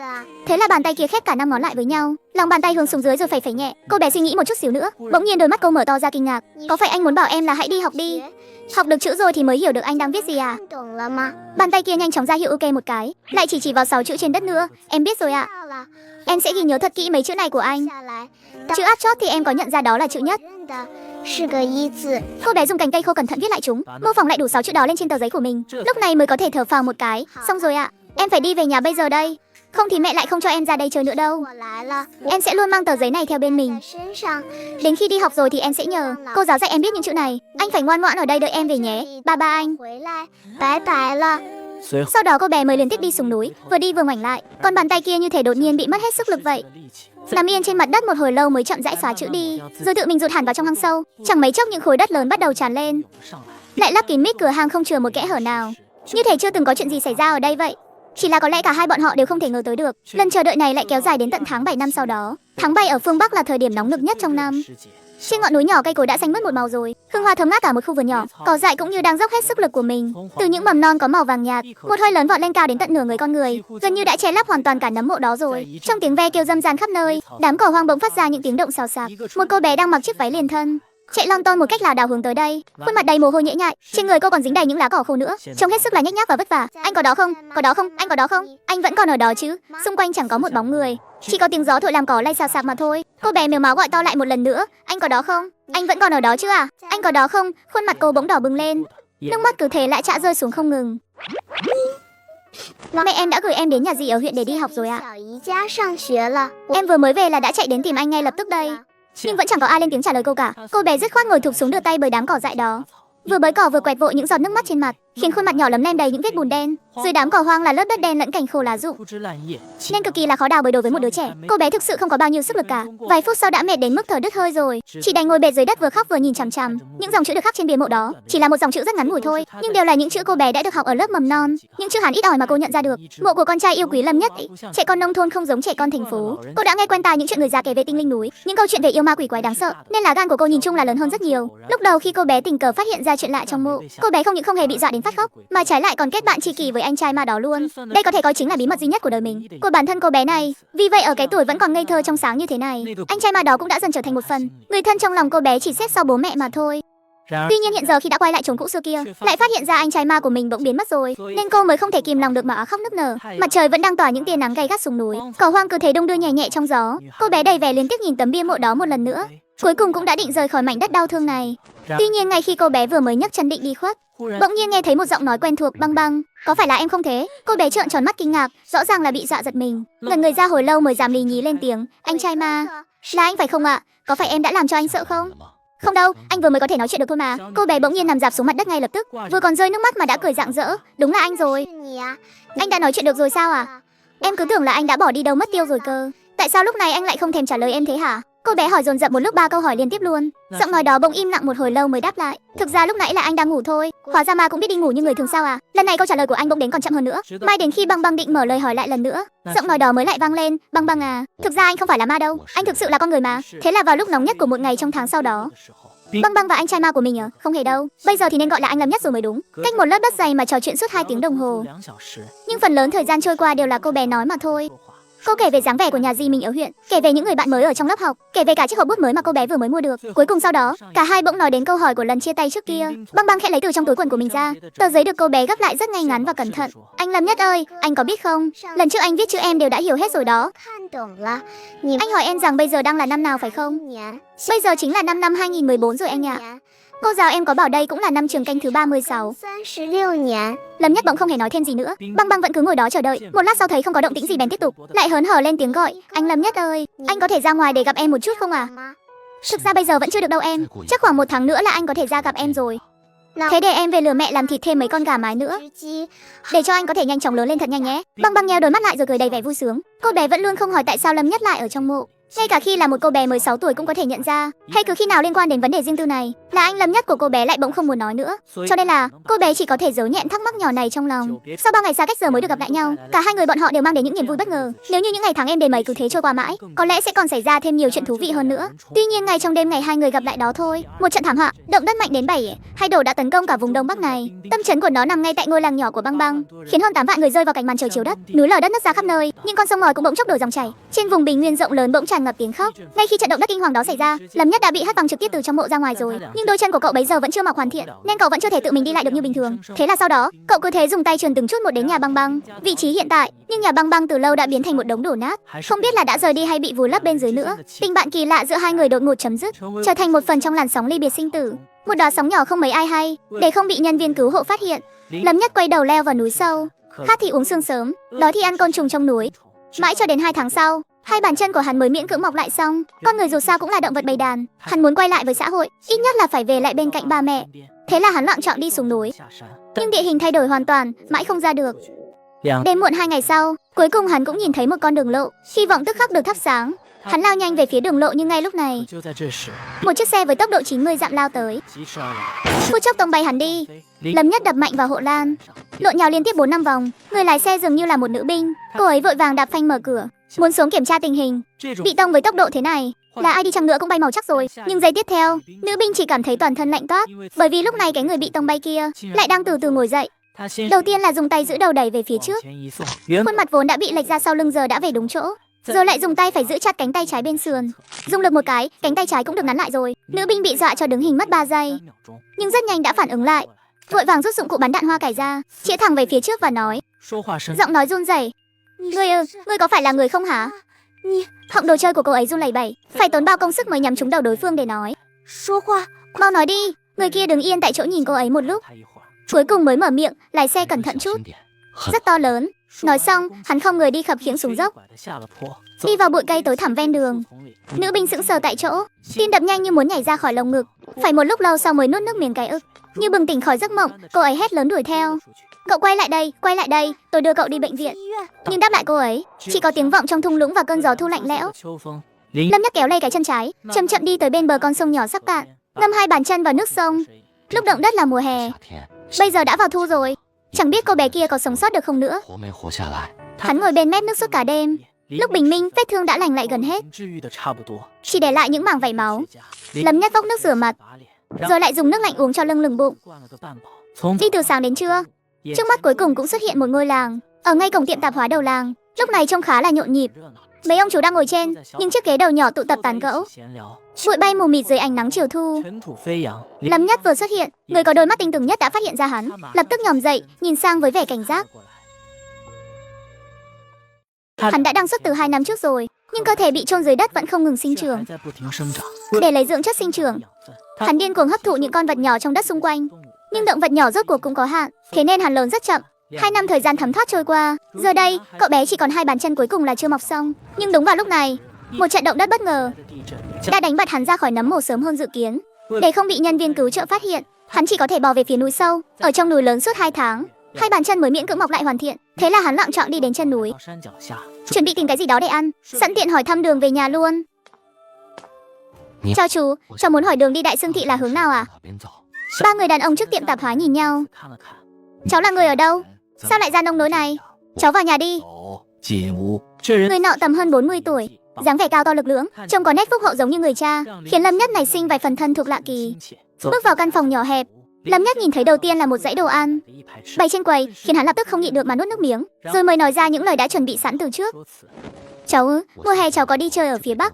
Thế là bàn tay kia khép cả 5 ngón lại với nhau, lòng bàn tay hướng xuống dưới rồi phẩy phẩy nhẹ. Cô bé suy nghĩ một chút xíu nữa, bỗng nhiên đôi mắt cô mở to ra kinh ngạc. "Có phải anh muốn bảo em là hãy đi học đi? Học được chữ rồi thì mới hiểu được anh đang viết gì à?" Bàn tay kia nhanh chóng ra hiệu ok một cái, lại chỉ vào 6 chữ trên đất nữa. "Em biết rồi ạ. Em sẽ ghi nhớ thật kỹ mấy chữ này của anh." Chữ áp chót thì em có nhận ra đó là chữ nhất. Cô bé dùng cành cây khô cẩn thận viết lại chúng, mô phỏng lại đủ 6 chữ đó lên trên tờ giấy của mình. Lúc này mới có thể thở phào một cái. "Xong rồi ạ. Em phải đi về nhà bây giờ đây. Không thì mẹ lại không cho em ra đây chơi nữa đâu. Em sẽ luôn mang tờ giấy này theo bên mình. Đến khi đi học rồi thì em sẽ nhờ cô giáo dạy em biết những chữ này. Anh phải ngoan ngoãn ở đây đợi em về nhé. Ba ba anh." Sau đó cô bé mới liên tiếp đi xuống núi, vừa đi vừa ngoảnh lại, còn bàn tay kia như thể đột nhiên bị mất hết sức lực vậy. Nằm yên trên mặt đất một hồi lâu mới chậm rãi xóa chữ đi, rồi tự mình rụt hẳn vào trong hang sâu. Chẳng mấy chốc những khối đất lớn bắt đầu tràn lên, lại lấp kín mít cửa hang không chừa một kẽ hở nào, như thể chưa từng có chuyện gì xảy ra ở đây vậy. Chỉ là có lẽ cả hai bọn họ đều không thể ngờ tới được, lần chờ đợi này lại kéo dài đến tận tháng 7 năm sau đó. Tháng 7 ở phương Bắc là thời điểm nóng nực nhất trong năm. Trên ngọn núi nhỏ cây cối đã xanh mướt một màu rồi, hương hoa thơm ngát cả một khu vườn nhỏ, cỏ dại cũng như đang dốc hết sức lực của mình. Từ những mầm non có màu vàng nhạt, một hơi lớn vọt lên cao đến tận nửa người con người, gần như đã che lấp hoàn toàn cả nấm mộ đó rồi. Trong tiếng ve kêu râm ran khắp nơi, đám cỏ hoang bỗng phát ra những tiếng động xào xạc. Một cô bé đang mặc chiếc váy liền thân chạy lon ton một cách lảo đảo hướng tới đây, khuôn mặt đầy mồ hôi nhễ nhại, trên người cô còn dính đầy những lá cỏ khô nữa, trông hết sức là nhếch nhác và vất vả. "Anh có đó không? Có đó không? Anh có đó không? Anh vẫn còn ở đó chứ?" Xung quanh chẳng có một bóng người, chỉ có tiếng gió thổi làm cỏ lay xào xạc mà thôi. Cô bé mếu máo gọi to lại một lần nữa: "Anh có đó không? Anh vẫn còn ở đó chứ à? Anh có đó không?" Khuôn mặt cô bỗng đỏ bừng lên, nước mắt cứ thế lã chã rơi xuống không ngừng. "Mẹ em đã gửi em đến nhà dì ở huyện để đi học rồi ạ. Em vừa mới về là đã chạy đến tìm anh ngay lập tức đây." Nhưng vẫn chẳng có ai lên tiếng trả lời cô cả. Cô bé dứt khoát ngồi thụp xuống đưa tay bới đám cỏ dại đó, vừa bới cỏ vừa quẹt vội những giọt nước mắt trên mặt, khiến khuôn mặt nhỏ lấm lem đầy những vết bùn đen. Dưới đám cỏ hoang là lớp đất đen lẫn cành khô lá rụng, nên cực kỳ là khó đào bới đối với một đứa trẻ. Cô bé thực sự không có bao nhiêu sức lực cả, vài phút sau đã mệt đến mức thở đứt hơi rồi, chỉ đành ngồi bệt dưới đất vừa khóc vừa nhìn chằm chằm. Những dòng chữ được khắc trên bìa mộ đó chỉ là một dòng chữ rất ngắn ngủi thôi, nhưng đều là những chữ cô bé đã được học ở lớp mầm non, những chữ Hán ít ỏi mà cô nhận ra được. Mộ của con trai yêu quý Lâm Nhất, trẻ con nông thôn không giống trẻ con thành phố. Cô đã nghe quen tai những chuyện người già kể về tinh linh núi, những câu chuyện về yêu ma quỷ quái đáng sợ, nên là gan của cô nhìn chung là lớn hơn rất nhiều. Lúc đầu khi cô bé tình cờ phát hiện ra chuyện lạ trong mộ, cô bé không những không hề bị dọa đến phát khóc, mà trái lại còn kết bạn tri kỷ với anh trai ma đó luôn. Đây có thể coi chính là bí mật duy nhất của đời mình, của bản thân cô bé này. Vì vậy ở cái tuổi vẫn còn ngây thơ trong sáng như thế này, anh trai ma đó cũng đã dần trở thành một phần người thân trong lòng cô bé chỉ xếp sau bố mẹ mà thôi. Tuy nhiên hiện giờ khi đã quay lại chốn cũ xưa kia, lại phát hiện ra anh trai ma của mình bỗng biến mất rồi, nên cô mới không thể kìm lòng được mà khóc nức nở. Mặt trời vẫn đang tỏa những tia nắng gay gắt xuống núi, cỏ hoang cứ thế đung đưa nhẹ nhẹ trong gió. Cô bé đầy vẻ liên tiếc nhìn tấm bia mộ đó một lần nữa, cuối cùng cũng đã định rời khỏi mảnh đất đau thương này. Tuy nhiên ngay khi cô bé vừa mới nhấc chân định đi khuất, bỗng nhiên nghe thấy một giọng nói quen thuộc: "Băng Băng, có phải là em không thế?" Cô bé trợn tròn mắt kinh ngạc, rõ ràng là bị dọa giật mình, ngẩn người ra hồi lâu mới dám lý nhí lên tiếng: "Anh trai ma." Là anh phải không ạ? Có phải em đã làm cho anh sợ không? Không đâu, anh vừa mới có thể nói chuyện được thôi mà. Cô bé bỗng nhiên nằm rạp xuống mặt đất ngay lập tức, vừa còn rơi nước mắt mà đã cười rạng rỡ. Đúng là anh rồi. Anh đã nói chuyện được rồi sao à? Em cứ tưởng là anh đã bỏ đi đâu mất tiêu rồi cơ. Tại sao lúc này anh lại không thèm trả lời em thế hả? Cô bé hỏi dồn dập một lúc 3 câu hỏi liên tiếp luôn. Giọng nói đó bỗng im lặng một hồi lâu mới đáp lại. Thực ra lúc nãy là anh đang ngủ thôi. Hóa ra ma cũng biết đi ngủ như người thường sao à? Lần này câu trả lời của anh bỗng đến còn chậm hơn nữa. Mai đến khi Băng Băng định mở lời hỏi lại lần nữa, giọng nói đó mới lại vang lên. Băng Băng à, thực ra anh không phải là ma đâu, anh thực sự là con người mà. Thế là vào lúc nóng nhất của một ngày trong tháng sau đó, Băng Băng và anh trai ma của mình à? Không hề đâu. Bây giờ thì nên gọi là anh Lâm Nhất rồi mới đúng. Cách một lớp đất dày mà trò chuyện suốt 2 tiếng đồng hồ. Nhưng phần lớn thời gian trôi qua đều là cô bé nói mà thôi. Cô kể về dáng vẻ của nhà dì mình ở huyện, kể về những người bạn mới ở trong lớp học, kể về cả chiếc hộp bút mới mà cô bé vừa mới mua được. Cuối cùng sau đó, cả hai bỗng nói đến câu hỏi của lần chia tay trước kia. Băng Băng khẽ lấy từ trong túi quần của mình ra tờ giấy được cô bé gấp lại rất ngay ngắn và cẩn thận. Anh Lâm Nhất ơi, anh có biết không, lần trước anh viết chữ em đều đã hiểu hết rồi đó. Anh hỏi em rằng bây giờ đang là năm nào phải không? Bây giờ chính là năm 2014 rồi anh ạ. Cô giáo em có bảo đây cũng là năm trường canh thứ 36. Lâm Nhất bỗng không hề nói thêm gì nữa. Băng Băng vẫn cứ ngồi đó chờ đợi. Một lát sau thấy không có động tĩnh gì bèn tiếp tục, lại hớn hở lên tiếng gọi. Anh Lâm Nhất ơi, anh có thể ra ngoài để gặp em một chút không à? Thực ra bây giờ vẫn chưa được đâu em. Chắc khoảng 1 tháng nữa là anh có thể ra gặp em rồi. Thế để em về lừa mẹ làm thịt thêm mấy con gà mái nữa, để cho anh có thể nhanh chóng lớn lên thật nhanh nhé. Băng Băng nheo đôi mắt lại rồi cười đầy vẻ vui sướng. Cô bé vẫn luôn không hỏi tại sao Lâm Nhất lại ở trong mộ. Ngay cả khi là một cô bé mới 6 tuổi cũng có thể nhận ra. Hay cứ khi nào liên quan đến vấn đề riêng tư này là anh Lâm Nhất của cô bé lại bỗng không muốn nói nữa. Cho nên là cô bé chỉ có thể giấu nhẹm thắc mắc nhỏ này trong lòng. Sau 3 ngày xa cách giờ mới được gặp lại nhau, cả hai người bọn họ đều mang đến những niềm vui bất ngờ. Nếu như những ngày tháng êm đềm ấy cứ thế trôi qua mãi, có lẽ sẽ còn xảy ra thêm nhiều chuyện thú vị hơn nữa. Tuy nhiên ngay trong đêm ngày hai người gặp lại đó thôi, một trận thảm họa, động đất mạnh đến 7 độ đã tấn công cả vùng Đông Bắc này. Tâm trấn của nó nằm ngay tại ngôi làng nhỏ của Băng Băng, khiến hơn 8 vạn người rơi vào cảnh màn trời chiếu đất. Núi lở đất nứt ra khắp nơi, những con sông ngòi cũng bỗng chốc đổi dòng chảy. Trên vùng bình nguyên rộng lớn bỗng tràn ngập tiếng khóc. Ngay khi trận động đất kinh hoàng đó xảy ra, Lâm Nhất đã bị hất văng trực tiếp từ trong mộ ra ngoài rồi. Nhưng đôi chân của cậu bấy giờ vẫn chưa mọc hoàn thiện, nên cậu vẫn chưa thể tự mình đi lại được như bình thường. Thế là sau đó, cậu cứ thế dùng tay trườn từng chút một đến nhà Băng Băng, vị trí hiện tại. Nhưng nhà Băng Băng từ lâu đã biến thành một đống đổ nát, không biết là đã rời đi hay bị vùi lấp bên dưới nữa. Tình bạn kỳ lạ giữa hai người đột ngột chấm dứt, trở thành một phần trong làn sóng ly biệt sinh tử. Một đóa sóng nhỏ không mấy ai hay, để không bị nhân viên cứu hộ phát hiện, Lâm Nhất quay đầu leo vào núi sâu. Khát thì uống sương sớm, đói thì ăn côn trùng trong núi. Mãi cho đến 2 tháng sau, hai bàn chân của hắn mới miễn cưỡng mọc lại xong. Con người dù sao cũng là động vật bầy đàn, hắn muốn quay lại với xã hội, ít nhất là phải về lại bên cạnh ba mẹ. Thế là hắn loạng choạng đi xuống núi. Nhưng địa hình thay đổi hoàn toàn, mãi không ra được. Đêm muộn 2 ngày sau, cuối cùng hắn cũng nhìn thấy một con đường lộ, hy vọng tức khắc được thắp sáng. Hắn lao nhanh về phía đường lộ nhưng ngay lúc này, một chiếc xe với tốc độ 90 dặm lao tới, phút chốc tông bay hắn đi. Lâm Nhất đập mạnh vào hộ lan, lộn nhào liên tiếp 4-5 vòng. Người lái xe dường như là một nữ binh, cô ấy vội vàng đạp phanh mở cửa, muốn xuống kiểm tra tình hình. Bị tông với tốc độ thế này, là ai đi chăng nữa cũng bay màu chắc rồi. Nhưng giây tiếp theo, nữ binh chỉ cảm thấy toàn thân lạnh toát, bởi vì lúc này cái người bị tông bay kia lại đang từ từ ngồi dậy. Đầu tiên là dùng tay giữ đầu đẩy về phía trước, khuôn mặt vốn đã bị lệch ra sau lưng giờ đã về đúng chỗ. Rồi lại dùng tay phải giữ chặt cánh tay trái bên sườn, dùng lực một cái, cánh tay trái cũng được nắn lại rồi. Nữ binh bị dọa cho đứng hình mất 3 giây, nhưng rất nhanh đã phản ứng lại, vội vàng rút dụng cụ bắn đạn hoa cải ra, chĩa thẳng về phía trước và nói, giọng nói run rẩy, ngươi có phải là người không hả? Họng đồ chơi của cô ấy run lẩy bẩy, phải tốn bao công sức mới nhắm trúng đầu đối phương để nói, mau nói đi. Người kia đứng yên tại chỗ nhìn cô ấy một lúc, cuối cùng mới mở miệng, lái xe cẩn thận chút, rất to lớn. Nói xong, hắn không người đi khập khiễng xuống dốc, đi vào bụi cây tối thẳm ven đường. Nữ binh sững sờ tại chỗ, tim đập nhanh như muốn nhảy ra khỏi lồng ngực. Phải một lúc lâu sau mới nuốt nước miếng cái ức. Như bừng tỉnh khỏi giấc mộng, cô ấy hét lớn đuổi theo, cậu quay lại đây, tôi đưa cậu đi bệnh viện. Nhưng đáp lại cô ấy chỉ có tiếng vọng trong thung lũng và cơn gió thu lạnh lẽo. Lâm Nhất kéo lê cái chân trái, chậm chậm đi tới bên bờ con sông nhỏ sắc cạn, ngâm 2 bàn chân vào nước sông. Lúc động đất là mùa hè, bây giờ đã vào thu rồi, chẳng biết cô bé kia có sống sót được không nữa. Hắn ngồi bên mép nước suốt cả đêm. Lúc bình minh, vết thương đã lành lại gần hết, chỉ để lại những mảng vảy máu. Lâm Nhất vốc nước rửa mặt, rồi lại dùng nước lạnh uống cho lưng bụng. Đi từ sáng đến trưa, trước mắt cuối cùng cũng xuất hiện một ngôi làng, ở ngay cổng tiệm tạp hóa đầu làng. Lúc này trông khá là nhộn nhịp. Mấy ông chú đang ngồi trên những chiếc ghế đầu nhỏ tụ tập tán gẫu. Bụi bay mù mịt dưới ánh nắng chiều thu. Lâm Nhất vừa xuất hiện, người có đôi mắt tinh tường nhất đã phát hiện ra hắn, lập tức nhòm dậy, nhìn sang với vẻ cảnh giác. Hắn đã đăng xuất từ 2 năm trước rồi, nhưng cơ thể bị chôn dưới đất vẫn không ngừng sinh trưởng. Để lấy dưỡng chất sinh trưởng, hắn điên cuồng hấp thụ những con vật nhỏ trong đất xung quanh. Nhưng động vật nhỏ rốt cuộc cũng có hạn, thế nên hắn lớn rất chậm. 2 năm thời gian thấm thoát trôi qua, giờ đây cậu bé chỉ còn 2 bàn chân cuối cùng là chưa mọc xong. Nhưng đúng vào lúc này, Một trận động đất bất ngờ đã đánh bật hắn ra khỏi nấm mồ sớm hơn dự kiến. Để không bị nhân viên cứu trợ phát hiện, hắn chỉ có thể bò về phía núi sâu, ở trong núi lớn suốt 2 tháng. Hai bàn chân mới miễn cưỡng mọc lại hoàn thiện. Thế là hắn lặng chọn đi đến chân núi, chuẩn bị tìm cái gì đó để ăn, sẵn tiện hỏi thăm đường về nhà luôn. Chào chú, cháu muốn hỏi đường đi Đại Xương Thị là hướng nào ạ? Ba người đàn ông trước tiệm tạp hóa nhìn nhau. Cháu là người ở đâu? Sao lại ra nông nỗi này? Cháu vào nhà đi. Người nọ tầm hơn 40 tuổi, dáng vẻ cao to lực lưỡng, trông có nét phúc hậu giống như người cha, khiến Lâm Nhất nảy sinh vài phần thân thuộc lạ kỳ. Bước vào căn phòng nhỏ hẹp, Lâm Nhất nhìn thấy đầu tiên là một dãy đồ ăn bày trên quầy, khiến hắn lập tức không nhịn được mà nuốt nước miếng, rồi mới nói ra những lời đã chuẩn bị sẵn từ trước. Cháu mùa hè cháu có đi chơi ở phía Bắc,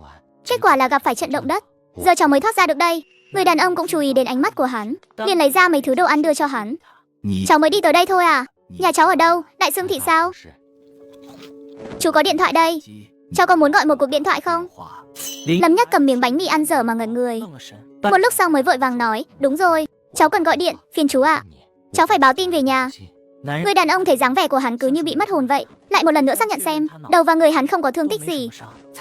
kết quả là gặp phải trận động đất. Giờ cháu mới thoát ra được đây. Người đàn ông cũng chú ý đến ánh mắt của hắn, liền lấy ra mấy thứ đồ ăn đưa cho hắn. Cháu mới đi tới đây thôi à? Nhà cháu ở đâu? Đại Xương Thị sao? Chú có điện thoại đây. Cháu có muốn gọi một cuộc điện thoại không? Lâm Nhất cầm miếng bánh mì ăn dở mà ngẩn người. Một lúc sau mới vội vàng nói, đúng rồi, cháu cần gọi điện, phiền chú ạ. Cháu phải báo tin về nhà. Người đàn ông thấy dáng vẻ của hắn cứ như bị mất hồn vậy, lại một lần nữa xác nhận xem đầu và người hắn không có thương tích gì,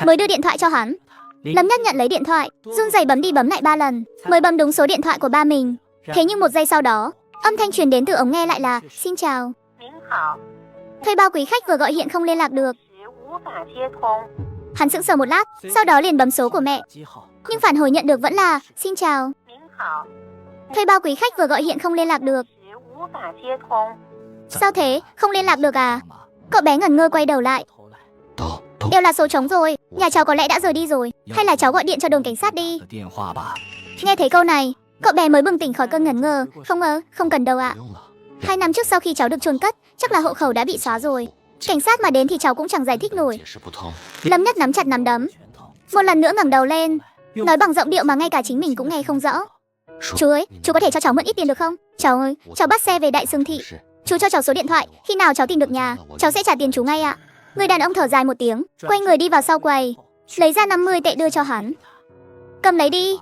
mới đưa điện thoại cho hắn. Lâm Nhất nhận lấy điện thoại, run rẩy bấm đi bấm lại 3 lần, mới bấm đúng số điện thoại của ba mình. Thế nhưng 1 giây sau đó, âm thanh truyền đến từ ống nghe lại là, xin chào. Thuê bao quý khách vừa gọi hiện không liên lạc được. Hắn sững sờ một lát, sau đó liền bấm số của mẹ. Nhưng phản hồi nhận được vẫn là, xin chào. Thuê bao quý khách vừa gọi hiện không liên lạc được. Sao thế, không liên lạc được à? Cậu bé ngẩn ngơ quay đầu lại. Đều là số trống rồi, nhà cháu có lẽ đã rời đi rồi. Hay là cháu gọi điện cho đồn cảnh sát đi. Nghe thấy câu này, cậu bé mới bừng tỉnh khỏi cơn ngẩn ngơ. Không cần đâu ạ. 2 năm trước sau khi cháu được chôn cất, chắc là hộ khẩu đã bị xóa rồi. Cảnh sát mà đến thì cháu cũng chẳng giải thích nổi. Lâm Nhất nắm chặt nắm đấm, một lần nữa ngẩng đầu lên, nói bằng giọng điệu mà ngay cả chính mình cũng nghe không rõ. Chú ơi, chú có thể cho cháu mượn ít tiền được không? Cháu ơi, cháu bắt xe về Đại Xương Thị. Chú cho cháu số điện thoại, khi nào cháu tìm được nhà, cháu sẽ trả tiền chú ngay ạ. Người đàn ông thở dài một tiếng, quay người đi vào sau quầy, lấy ra 50 tệ đưa cho hắn. Cầm lấy đi.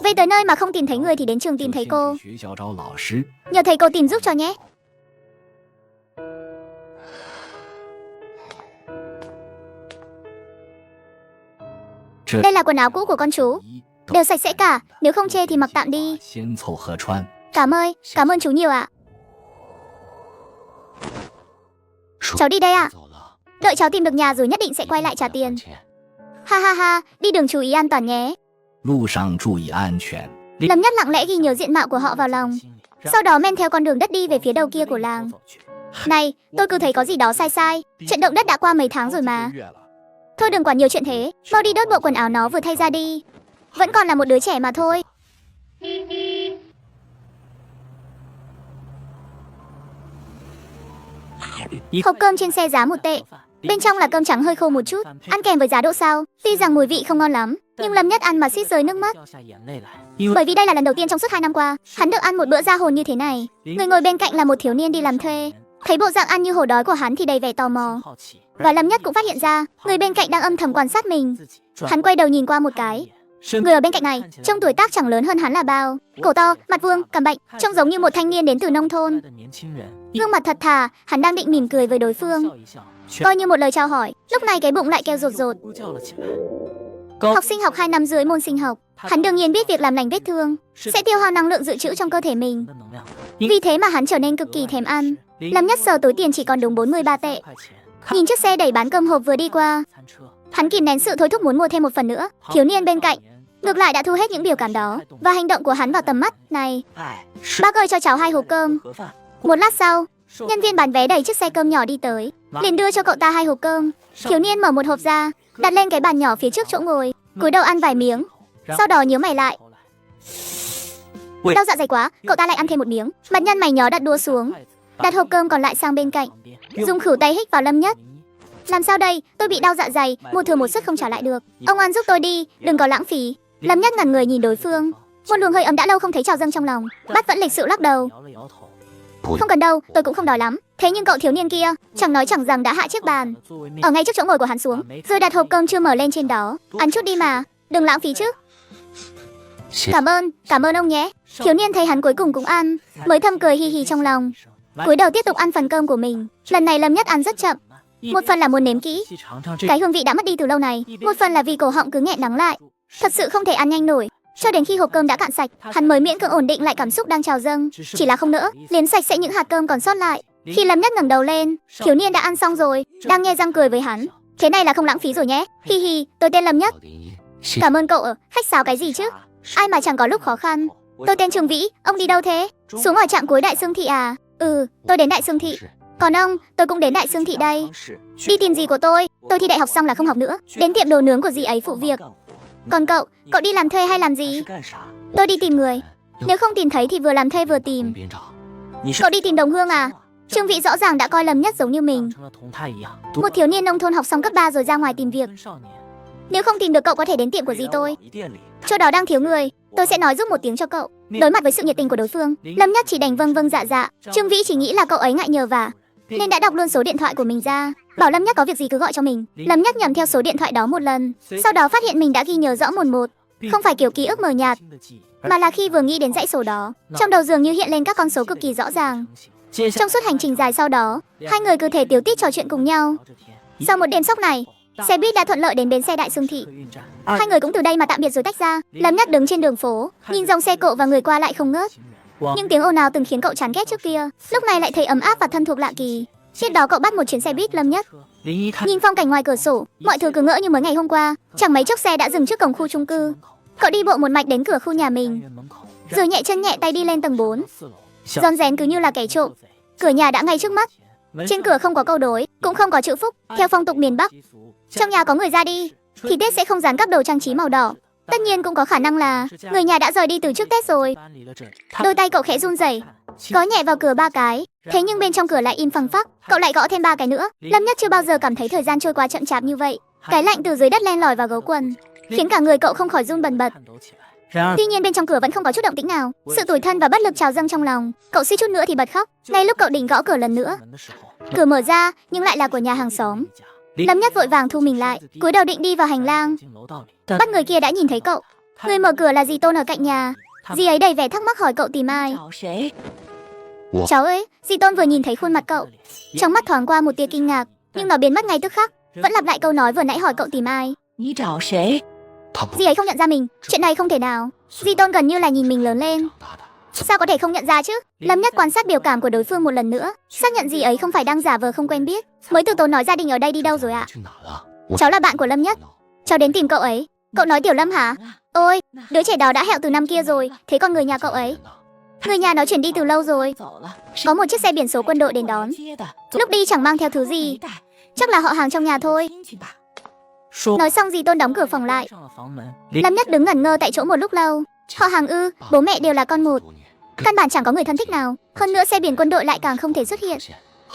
Về tới nơi mà không tìm thấy người thì đến trường tìm thấy cô. Nhờ thầy cô tìm giúp cho nhé. Đây là quần áo cũ của con chú, đều sạch sẽ cả, nếu không chê thì mặc tạm đi. Cảm ơn chú nhiều ạ. Cháu đi đây ạ. Đợi cháu tìm được nhà rồi nhất định sẽ quay lại trả tiền. Ha ha ha, đi đường chú ý an toàn nhé. Lâm Nhất lặng lẽ ghi nhớ diện mạo của họ vào lòng, sau đó men theo con đường đất đi về phía đầu kia của làng. Này, tôi cứ thấy có gì đó sai sai. Trận động đất đã qua mấy tháng rồi mà. Thôi đừng quản nhiều chuyện thế, mau đi đốt bộ quần áo nó vừa thay ra đi. Vẫn còn là một đứa trẻ mà thôi. Hộp cơm trên xe giá 1 tệ. Bên trong là cơm trắng hơi khô một chút, ăn kèm với giá đỗ xào. Tuy rằng mùi vị không ngon lắm, nhưng Lâm Nhất ăn mà suýt rơi nước mắt. Bởi vì đây là lần đầu tiên trong suốt 2 năm qua, hắn được ăn một bữa ra hồn như thế này. Người ngồi bên cạnh là một thiếu niên đi làm thuê. Thấy bộ dạng ăn như hổ đói của hắn thì đầy vẻ tò mò. Và Lâm Nhất cũng phát hiện ra, người bên cạnh đang âm thầm quan sát mình. Hắn quay đầu nhìn qua một cái. Người ở bên cạnh này, trông tuổi tác chẳng lớn hơn hắn là bao. Cổ to, mặt vuông, cằm bệnh, trông giống như một thanh niên đến từ nông thôn. Gương mặt thật thà, hắn đang định mỉm cười với đối phương, coi như một lời chào hỏi. Lúc này cái bụng lại kêu rột rột. Học sinh học 2 năm dưới môn sinh học, hắn đương nhiên biết việc làm lành vết thương sẽ tiêu hao năng lượng dự trữ trong cơ thể mình. Vì thế mà hắn trở nên cực kỳ thèm ăn. Lâm Nhất sờ túi tiền chỉ còn đúng 43 tệ. Nhìn chiếc xe đẩy bán cơm hộp vừa đi qua, hắn kìm nén sự thôi thúc muốn mua thêm một phần nữa. Thiếu niên bên cạnh ngược lại đã thu hết những biểu cảm đó và hành động của hắn vào tầm mắt. Này, bác ơi cho cháu 2 hộp cơm. Một lát sau, nhân viên bán vé đẩy chiếc xe cơm nhỏ đi tới, liền đưa cho cậu ta 2 hộp cơm. Thiếu niên mở một hộp ra, đặt lên cái bàn nhỏ phía trước chỗ ngồi, cúi đầu ăn vài miếng, sau đó nhíu mày lại. Đau dạ dày quá, cậu ta lại ăn thêm một miếng. Mặt nhân mày nhó đặt đũa xuống, đặt hộp cơm còn lại sang bên cạnh, dùng khửu tay hích vào Lâm Nhất. Làm sao đây, tôi bị đau dạ dày, một thừa một sức không trả lại được. Ông ăn giúp tôi đi, đừng có lãng phí. Lâm Nhất ngẩn người nhìn đối phương, một luồng hơi ấm đã lâu không thấy trào dâng trong lòng. Bác vẫn lịch sự lắc đầu. Không cần đâu, tôi cũng không đói lắm. Thế nhưng cậu thiếu niên kia chẳng nói chẳng rằng đã hạ chiếc bàn ở ngay trước chỗ ngồi của hắn xuống, rồi đặt hộp cơm chưa mở lên trên đó. Ăn chút đi mà, đừng lãng phí chứ. Cảm ơn ông nhé. Thiếu niên thấy hắn cuối cùng cũng ăn, mới thầm cười hi hi trong lòng, cúi đầu tiếp tục ăn phần cơm của mình. Lần này Lâm Nhất ăn rất chậm, Một phần là muốn nếm kỹ cái hương vị đã mất đi từ lâu này, một phần là vì cổ họng cứ nghẹn đắng lại. Thật sự không thể ăn nhanh nổi. Cho đến khi hộp cơm đã cạn sạch, hắn mới miễn cưỡng ổn định lại cảm xúc đang trào dâng. Chỉ là không nỡ, liếm sạch sẽ những hạt cơm còn sót lại. Khi Lâm Nhất ngẩng đầu lên, thiếu niên đã ăn xong rồi, đang nhe răng cười với hắn. Thế này là không lãng phí rồi nhé. Hi hi, tôi tên Lâm Nhất. Cảm ơn cậu. Khách sáo cái gì chứ? Ai mà chẳng có lúc khó khăn. Tôi tên Trường Vĩ, ông đi đâu thế? Xuống ở trạm cuối Đại Sương Thị à? Tôi đến Đại Sương Thị. Còn ông, tôi cũng đến Đại Sương Thị đây. Đi tìm dì của tôi thi đại học xong là không học nữa, đến tiệm đồ nướng của dì ấy phụ việc. Còn cậu đi làm thuê hay làm gì? Tôi đi tìm người. Nếu không tìm thấy thì vừa làm thuê vừa tìm. Cậu đi tìm đồng hương à? Trương Vĩ rõ ràng đã coi Lâm Nhất giống như mình, một thiếu niên nông thôn học xong cấp 3 rồi ra ngoài tìm việc. Nếu không tìm được cậu có thể đến tiệm của dì tôi, chỗ đó đang thiếu người, tôi sẽ nói giúp một tiếng cho cậu. Đối mặt với sự nhiệt tình của đối phương, Lâm Nhất chỉ đành vâng vâng dạ dạ. Trương Vĩ chỉ nghĩ là cậu ấy ngại nhờ vả nên đã đọc luôn số điện thoại của mình ra, bảo Lâm Nhất có việc gì cứ gọi cho mình. Lâm Nhất nhầm theo số điện thoại đó một lần, sau đó phát hiện mình đã ghi nhớ rõ một, không phải kiểu ký ức mờ nhạt, mà là khi vừa nghĩ đến dãy số đó, trong đầu dường như hiện lên các con số cực kỳ rõ ràng. Trong suốt hành trình dài sau đó, hai người cứ thể tíu tít trò chuyện cùng nhau. Sau một đêm sốc này, xe buýt đã thuận lợi đến bến xe Đại Sương Thị. Hai người cũng từ đây mà tạm biệt rồi tách ra. Lâm Nhất đứng trên đường phố, nhìn dòng xe cộ và người qua lại không ngớt. Những tiếng ồn ào từng khiến cậu chán ghét trước kia, lúc này lại thấy ấm áp và thân thuộc lạ kỳ. Tiếp đó cậu bắt một chuyến xe buýt Lâm Nhất. Nhìn phong cảnh ngoài cửa sổ, mọi thứ cứ ngỡ như mới ngày hôm qua. Chẳng mấy chốc xe đã dừng trước cổng khu chung cư. Cậu đi bộ một mạch đến cửa khu nhà mình, rồi nhẹ chân nhẹ tay đi lên tầng 4. Rón rén cứ như là kẻ trộm. Cửa nhà đã ngay trước mắt. Trên cửa không có câu đối, cũng không có chữ phúc. Theo phong tục miền Bắc, trong nhà có người ra đi thì Tết sẽ không dán cắp đồ trang trí màu đỏ. Tất nhiên cũng có khả năng là người nhà đã rời đi từ trước Tết rồi. Đôi tay cậu khẽ run rẩy, gõ nhẹ vào cửa 3 cái. Thế nhưng bên trong cửa lại im phăng phắc. Cậu lại gõ thêm 3 cái nữa. Lâm Nhất chưa bao giờ cảm thấy thời gian trôi qua chậm chạp như vậy. Cái lạnh từ dưới đất len lỏi vào gấu quần, khiến cả người cậu không khỏi run bần bật. Tuy nhiên bên trong cửa vẫn không có chút động tĩnh nào. Sự tủi thân và bất lực trào dâng trong lòng. Cậu suýt chút nữa thì bật khóc. Ngay lúc cậu định gõ cửa lần nữa, cửa mở ra nhưng lại là của nhà hàng xóm. Lâm Nhất vội vàng thu mình lại, cúi đầu định đi vào hành lang. Bắt người kia đã nhìn thấy cậu. Người mở cửa là dì Tôn ở cạnh nhà. Dì ấy đầy vẻ thắc mắc hỏi cậu tìm ai. Cháu ơi. Dì Tôn vừa nhìn thấy khuôn mặt cậu, trong mắt thoáng qua một tia kinh ngạc, nhưng nó biến mất ngay tức khắc. Vẫn lặp lại câu nói vừa nãy hỏi cậu tìm ai. Dì ấy không nhận ra mình. Chuyện này không thể nào. Dì Tôn gần như là nhìn mình lớn lên. Sao có thể không nhận ra chứ? Lâm Nhất quan sát biểu cảm của đối phương một lần nữa, xác nhận dì ấy không phải đang giả vờ không quen biết, mới từ tốn nói gia đình ở đây đi đâu rồi ạ. Cháu là bạn của Lâm Nhất. Cháu đến tìm cậu ấy. Cậu nói Tiểu Lâm hả? Ôi, đứa trẻ đó đã hẹo từ năm kia rồi. Thế còn người nhà cậu ấy? Người nhà nó chuyển đi từ lâu rồi. Có một chiếc xe biển số quân đội đến đón. Lúc đi chẳng mang theo thứ gì, chắc là họ hàng trong nhà thôi. Nói xong dì Tôn đóng cửa phòng lại. Lâm Nhất đứng ngẩn ngơ tại chỗ một lúc lâu. Họ hàng ư? Bố mẹ đều là con một, căn bản chẳng có người thân thích nào. Hơn nữa xe biển quân đội lại càng không thể xuất hiện.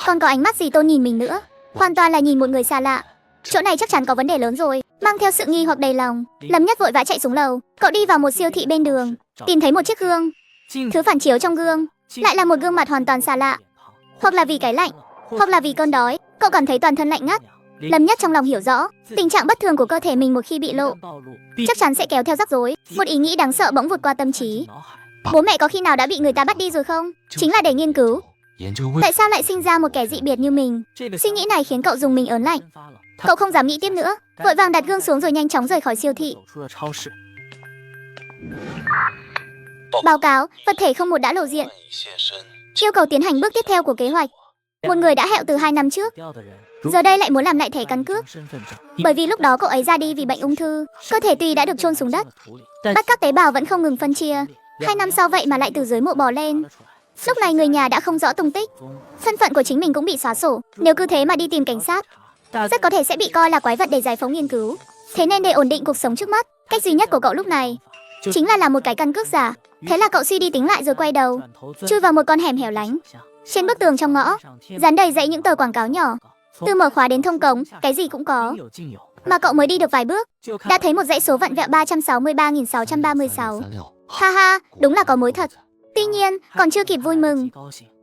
Còn có ánh mắt dì Tôn nhìn mình nữa, hoàn toàn là nhìn một người xa lạ. Chỗ này chắc chắn có vấn đề lớn rồi. Mang theo sự nghi hoặc đầy lòng, Lâm Nhất vội vã chạy xuống lầu. Cậu đi vào một siêu thị bên đường, tìm thấy một chiếc gương. Thứ phản chiếu trong gương lại là một gương mặt hoàn toàn xa lạ. Hoặc là vì cái lạnh, hoặc là vì cơn đói, cậu cảm thấy toàn thân lạnh ngắt. Lâm Nhất trong lòng hiểu rõ tình trạng bất thường của cơ thể mình một khi bị lộ chắc chắn sẽ kéo theo rắc rối. Một ý nghĩ đáng sợ bỗng vụt qua tâm trí. Bố mẹ có khi nào đã bị người ta bắt đi rồi không? Chính là để nghiên cứu tại sao lại sinh ra một kẻ dị biệt như mình. Suy nghĩ này khiến cậu dùng mình ớn lạnh. Cậu không dám nghĩ tiếp nữa, vội vàng đặt gương xuống rồi nhanh chóng rời khỏi siêu thị. Báo cáo, vật thể 01 đã lộ diện, yêu cầu tiến hành bước tiếp theo của kế hoạch. Một người đã hẹo từ 2 năm trước, giờ đây lại muốn làm lại thẻ căn cước. Bởi vì lúc đó cậu ấy ra đi vì bệnh ung thư, cơ thể tuy đã được chôn xuống đất, bắt các tế bào vẫn không ngừng phân chia. 2 năm sau vậy mà lại từ dưới mộ bò lên. Lúc này người nhà đã không rõ tung tích, thân phận của chính mình cũng bị xóa sổ. Nếu cứ thế mà đi tìm cảnh sát, rất có thể sẽ bị coi là quái vật để giải phóng nghiên cứu. Thế nên để ổn định cuộc sống trước mắt, cách duy nhất của cậu lúc này chính là làm một cái căn cước giả. Thế là cậu suy đi tính lại rồi quay đầu, chui vào một con hẻm hẻo lánh. Trên bức tường trong ngõ dán đầy dãy những tờ quảng cáo nhỏ, từ mở khóa đến thông cống, cái gì cũng có. Mà cậu mới đi được vài bước, đã thấy một dãy số vặn vẹo 363.636. Ha ha, đúng là có mối thật. Tuy nhiên, còn chưa kịp vui mừng,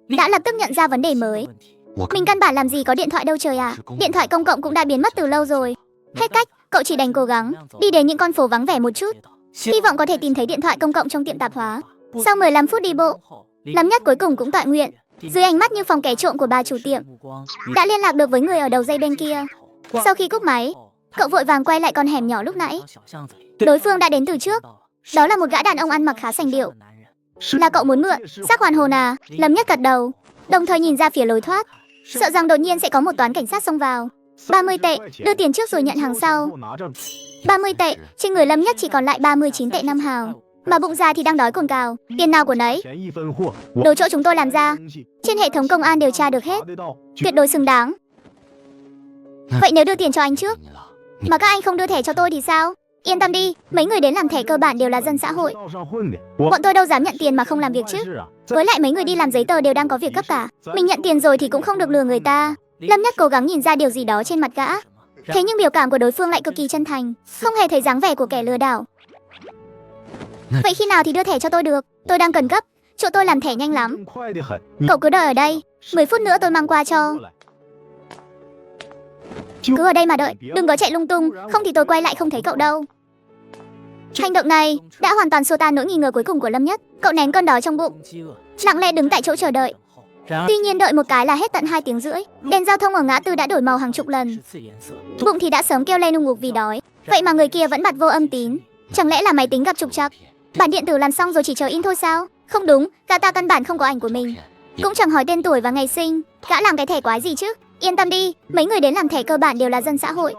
đã lập tức nhận ra vấn đề mới. Mình căn bản làm gì có điện thoại đâu trời ạ. Điện thoại công cộng cũng đã biến mất từ lâu rồi. Hết cách, cậu chỉ đành cố gắng đi đến những con phố vắng vẻ một chút, hy vọng có thể tìm thấy điện thoại công cộng trong tiệm tạp hóa. Sau 15 phút đi bộ, Lâm Nhất cuối cùng cũng tọa nguyện dưới ánh mắt như phòng kẻ trộm của bà chủ tiệm, đã liên lạc được với người ở đầu dây bên kia. Sau khi cúp máy, cậu vội vàng quay lại con hẻm nhỏ lúc nãy. Đối phương đã đến từ trước. Đó là một gã đàn ông ăn mặc khá sành điệu. Là cậu muốn mượn xác hoàn hồn à? Lâm Nhất gật đầu, đồng thời nhìn ra phía lối thoát, sợ rằng đột nhiên sẽ có một toán cảnh sát xông vào. 30 tệ, đưa tiền trước rồi nhận hàng sau. 30 tệ, trên người Lâm Nhất chỉ còn lại 39 tệ 5 hào. Mà bụng già thì đang đói cồn cào, tiền nào của nấy. Đồ chỗ chúng tôi làm ra, trên hệ thống công an điều tra được hết, tuyệt đối xứng đáng. Vậy nếu đưa tiền cho anh trước, mà các anh không đưa thẻ cho tôi thì sao? Yên tâm đi, mấy người đến làm thẻ cơ bản đều là dân xã hội. Bọn tôi đâu dám nhận tiền mà không làm việc chứ. Với lại mấy người đi làm giấy tờ đều đang có việc gấp cả. Mình nhận tiền rồi thì cũng không được lừa người ta. Lâm Nhất cố gắng nhìn ra điều gì đó trên mặt gã. Thế nhưng biểu cảm của đối phương lại cực kỳ chân thành, không hề thấy dáng vẻ của kẻ lừa đảo. Vậy khi nào thì đưa thẻ cho tôi được? Tôi đang cần gấp, chỗ tôi làm thẻ nhanh lắm. Cậu cứ đợi ở đây, 10 phút nữa tôi mang qua cho. Cứ ở đây mà đợi, đừng có chạy lung tung, không thì tôi quay lại không thấy cậu đâu. Hành động này đã hoàn toàn xua tan nỗi nghi ngờ cuối cùng của Lâm Nhất. Cậu nén cơn đói trong bụng, lặng lẽ đứng tại chỗ chờ đợi. Tuy nhiên đợi một cái là hết tận 2 tiếng rưỡi. Đèn giao thông ở ngã tư đã đổi màu hàng chục lần. Bụng thì đã sớm kêu lên ung ục vì đói. Vậy mà người kia vẫn bật vô âm tín. Chẳng lẽ là máy tính gặp trục trặc? Bản điện tử làm xong rồi chỉ chờ in thôi sao? Không đúng, gã ta căn bản không có ảnh của mình, cũng chẳng hỏi tên tuổi và ngày sinh. Gã làm cái thẻ quái gì chứ? Yên tâm đi, mấy người đến làm thẻ cơ bản đều là dân xã hội.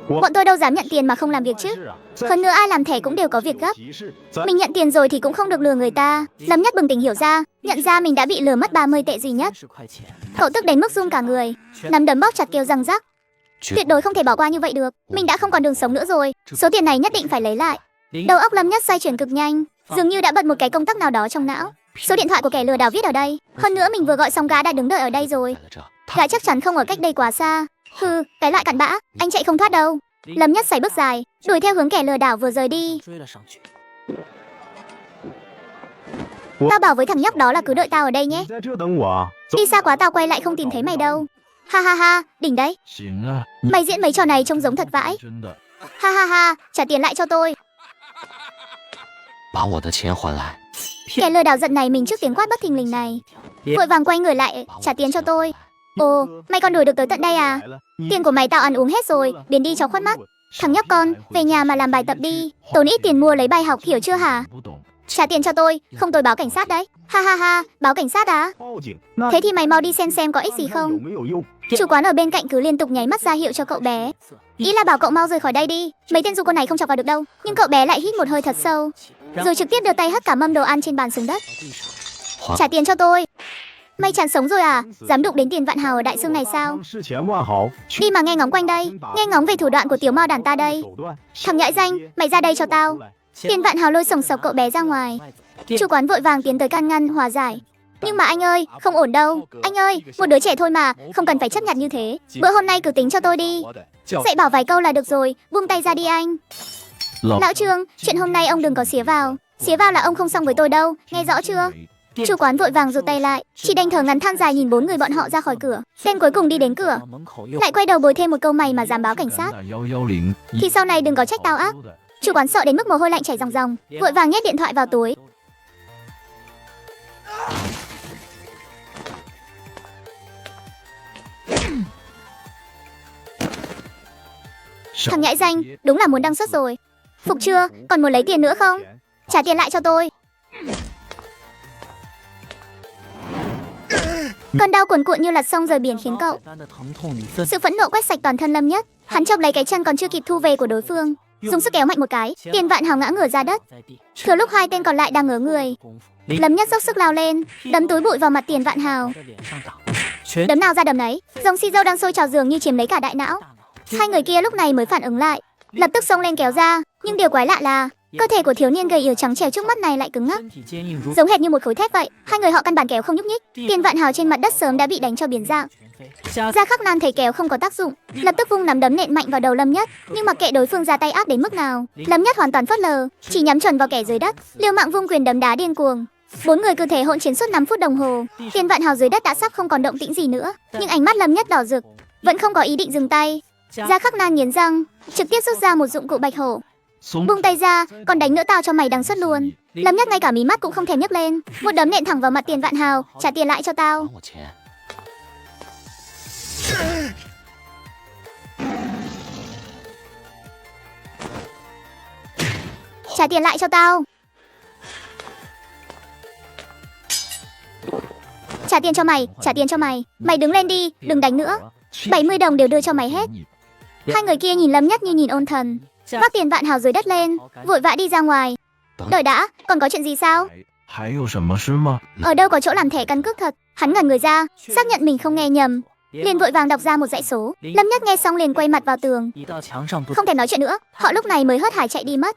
Bọn tôi đâu dám nhận tiền mà không làm việc chứ. Hơn nữa ai làm thẻ cũng đều có việc gấp. Mình nhận tiền rồi thì cũng không được lừa người ta. Lâm Nhất bừng tỉnh hiểu ra, nhận ra mình đã bị lừa mất 30 tệ duy nhất. Cậu tức đến mức run cả người, nắm đấm bóp chặt kêu răng rắc. Tuyệt đối không thể bỏ qua như vậy được. Mình đã không còn đường sống nữa rồi. Số tiền này nhất định phải lấy lại. Đầu óc Lâm Nhất xoay chuyển cực nhanh, dường như đã bật một cái công tắc nào đó trong não. Số điện thoại của kẻ lừa đảo viết ở đây. Hơn nữa mình vừa gọi xong gã đã đứng đợi ở đây rồi. Gã chắc chắn không ở cách đây quá xa. Hừ, cái loại cặn bã, anh chạy không thoát đâu. Lâm Nhất xoay bước dài, đuổi theo hướng kẻ lừa đảo vừa rời đi. Tao bảo với thằng nhóc đó là cứ đợi tao ở đây nhé. Đi xa quá tao quay lại không tìm thấy mày đâu. Ha ha ha, đỉnh đấy. Mày diễn mấy trò này trông giống thật vãi. Ha ha ha, trả tiền lại cho tôi. Kẻ lừa đảo giận này mình trước tiếng quát bất thình lình này, vội vàng quay người lại, trả tiền cho tôi. Ồ, mày còn đuổi được tới tận đây à? Tiền của mày tao ăn uống hết rồi, biến đi cho khuất mắt. Thằng nhóc con, về nhà mà làm bài tập đi, tốn ít tiền mua lấy bài học, hiểu chưa hả? Trả tiền cho tôi, không tôi báo cảnh sát đấy. Ha ha ha, báo cảnh sát á? Thế thì mày mau đi xem có ích gì không. Chủ quán ở bên cạnh cứ liên tục nháy mắt ra hiệu cho cậu bé, ý là bảo cậu mau rời khỏi đây đi. Mấy tên du côn này không chọc vào được đâu. Nhưng cậu bé lại hít một hơi thật sâu, rồi trực tiếp đưa tay hất cả mâm đồ ăn trên bàn xuống đất. Trả tiền cho tôi. Mày chán sống rồi à? Dám đụng đến tiền vạn hào ở đại dương này sao? Đi mà nghe ngóng quanh đây, nghe ngóng về thủ đoạn của tiểu mao đàn ta đây. Thằng nhãi danh, mày ra đây cho tao. Tiền vạn hào lôi sổng sộc cậu bé ra ngoài. Chủ quán vội vàng tiến tới can ngăn hòa giải. Nhưng mà anh ơi, không ổn đâu. Anh ơi, một đứa trẻ thôi mà, không cần phải chấp nhận như thế. Bữa hôm nay cứ tính cho tôi đi. Dạy bảo vài câu là được rồi, buông tay ra đi anh. Lão Trương, chuyện hôm nay ông đừng có xía vào. Xía vào là ông không xong với tôi đâu, nghe rõ chưa? Chủ quán vội vàng rụt tay lại, chỉ đành thở ngắn than dài nhìn 4 người bọn họ ra khỏi cửa. Tên cuối cùng đi đến cửa, lại quay đầu bồi thêm một câu mày mà dám báo cảnh sát thì sau này đừng có trách tao ác. Chủ quán sợ đến mức mồ hôi lạnh chảy ròng ròng, vội vàng nhét điện thoại vào túi. Thằng nhãi danh, đúng là muốn đăng xuất rồi. Phục chưa? Còn muốn lấy tiền nữa không? Trả tiền lại cho tôi. Cơn đau cuồn cuộn như lật sông rời biển khiến cậu. Sự phẫn nộ quét sạch toàn thân Lâm Nhất. Hắn chộp lấy cái chân còn chưa kịp thu về của đối phương, dùng sức kéo mạnh một cái, tiền vạn hào ngã ngửa ra đất. Thừa lúc hai tên còn lại đang ngớ người, Lâm Nhất dốc sức lao lên, đấm túi bụi vào mặt tiền vạn hào. Đấm nào ra đấm nấy, dòng xi dâu đang sôi trào dường như chiếm lấy cả đại não. Hai người kia lúc này mới phản ứng lại, lập tức xông lên kéo ra. Nhưng điều quái lạ là cơ thể của thiếu niên gầy yếu trắng trẻo trước mắt này lại cứng ngắc, giống hệt như một khối thép vậy. Hai người họ căn bản kéo không nhúc nhích. Tiền vạn hào trên mặt đất sớm đã bị đánh cho biến dạng. Gia Khắc Nan thấy kéo không có tác dụng, lập tức vung nắm đấm nện mạnh vào đầu Lâm Nhất. Nhưng mặc kệ đối phương ra tay ác đến mức nào, Lâm Nhất hoàn toàn phớt lờ, chỉ nhắm chuẩn vào kẻ dưới đất, liều mạng vung quyền đấm đá điên cuồng. 4 người cứ thế hỗn chiến suốt 5 phút đồng hồ. Tiền vạn hào dưới đất đã sắp không còn động tĩnh gì nữa, nhưng ánh mắt Lâm Nhất đỏ rực, vẫn không có ý định dừng tay. Gia Khắc Nan nghiến răng, trực tiếp rút ra một dụng cụ bạch hổ. Buông tay ra, còn đánh nữa tao cho mày đằng xuất luôn. Lâm Nhất ngay cả mí mắt cũng không thèm nhấc lên, một đấm nện thẳng vào mặt Tiền Vạn Hào. Trả tiền lại cho tao. Trả tiền lại cho tao. Trả tiền cho mày, trả tiền cho mày. Mày đứng lên đi, đừng đánh nữa. 70 đồng đều đưa cho mày hết. Hai người kia nhìn Lâm Nhất như nhìn ôn thần. Vác Tiền Vạn Hào dưới đất lên, vội vã đi ra ngoài. Đợi đã, còn có chuyện gì sao? Ở đâu có chỗ làm thẻ căn cước thật? Hắn ngẩn người ra, xác nhận mình không nghe nhầm, liền vội vàng đọc ra một dãy số. Lâm Nhất nghe xong liền quay mặt vào tường, không thể nói chuyện nữa. Họ lúc này mới hớt hải chạy đi mất.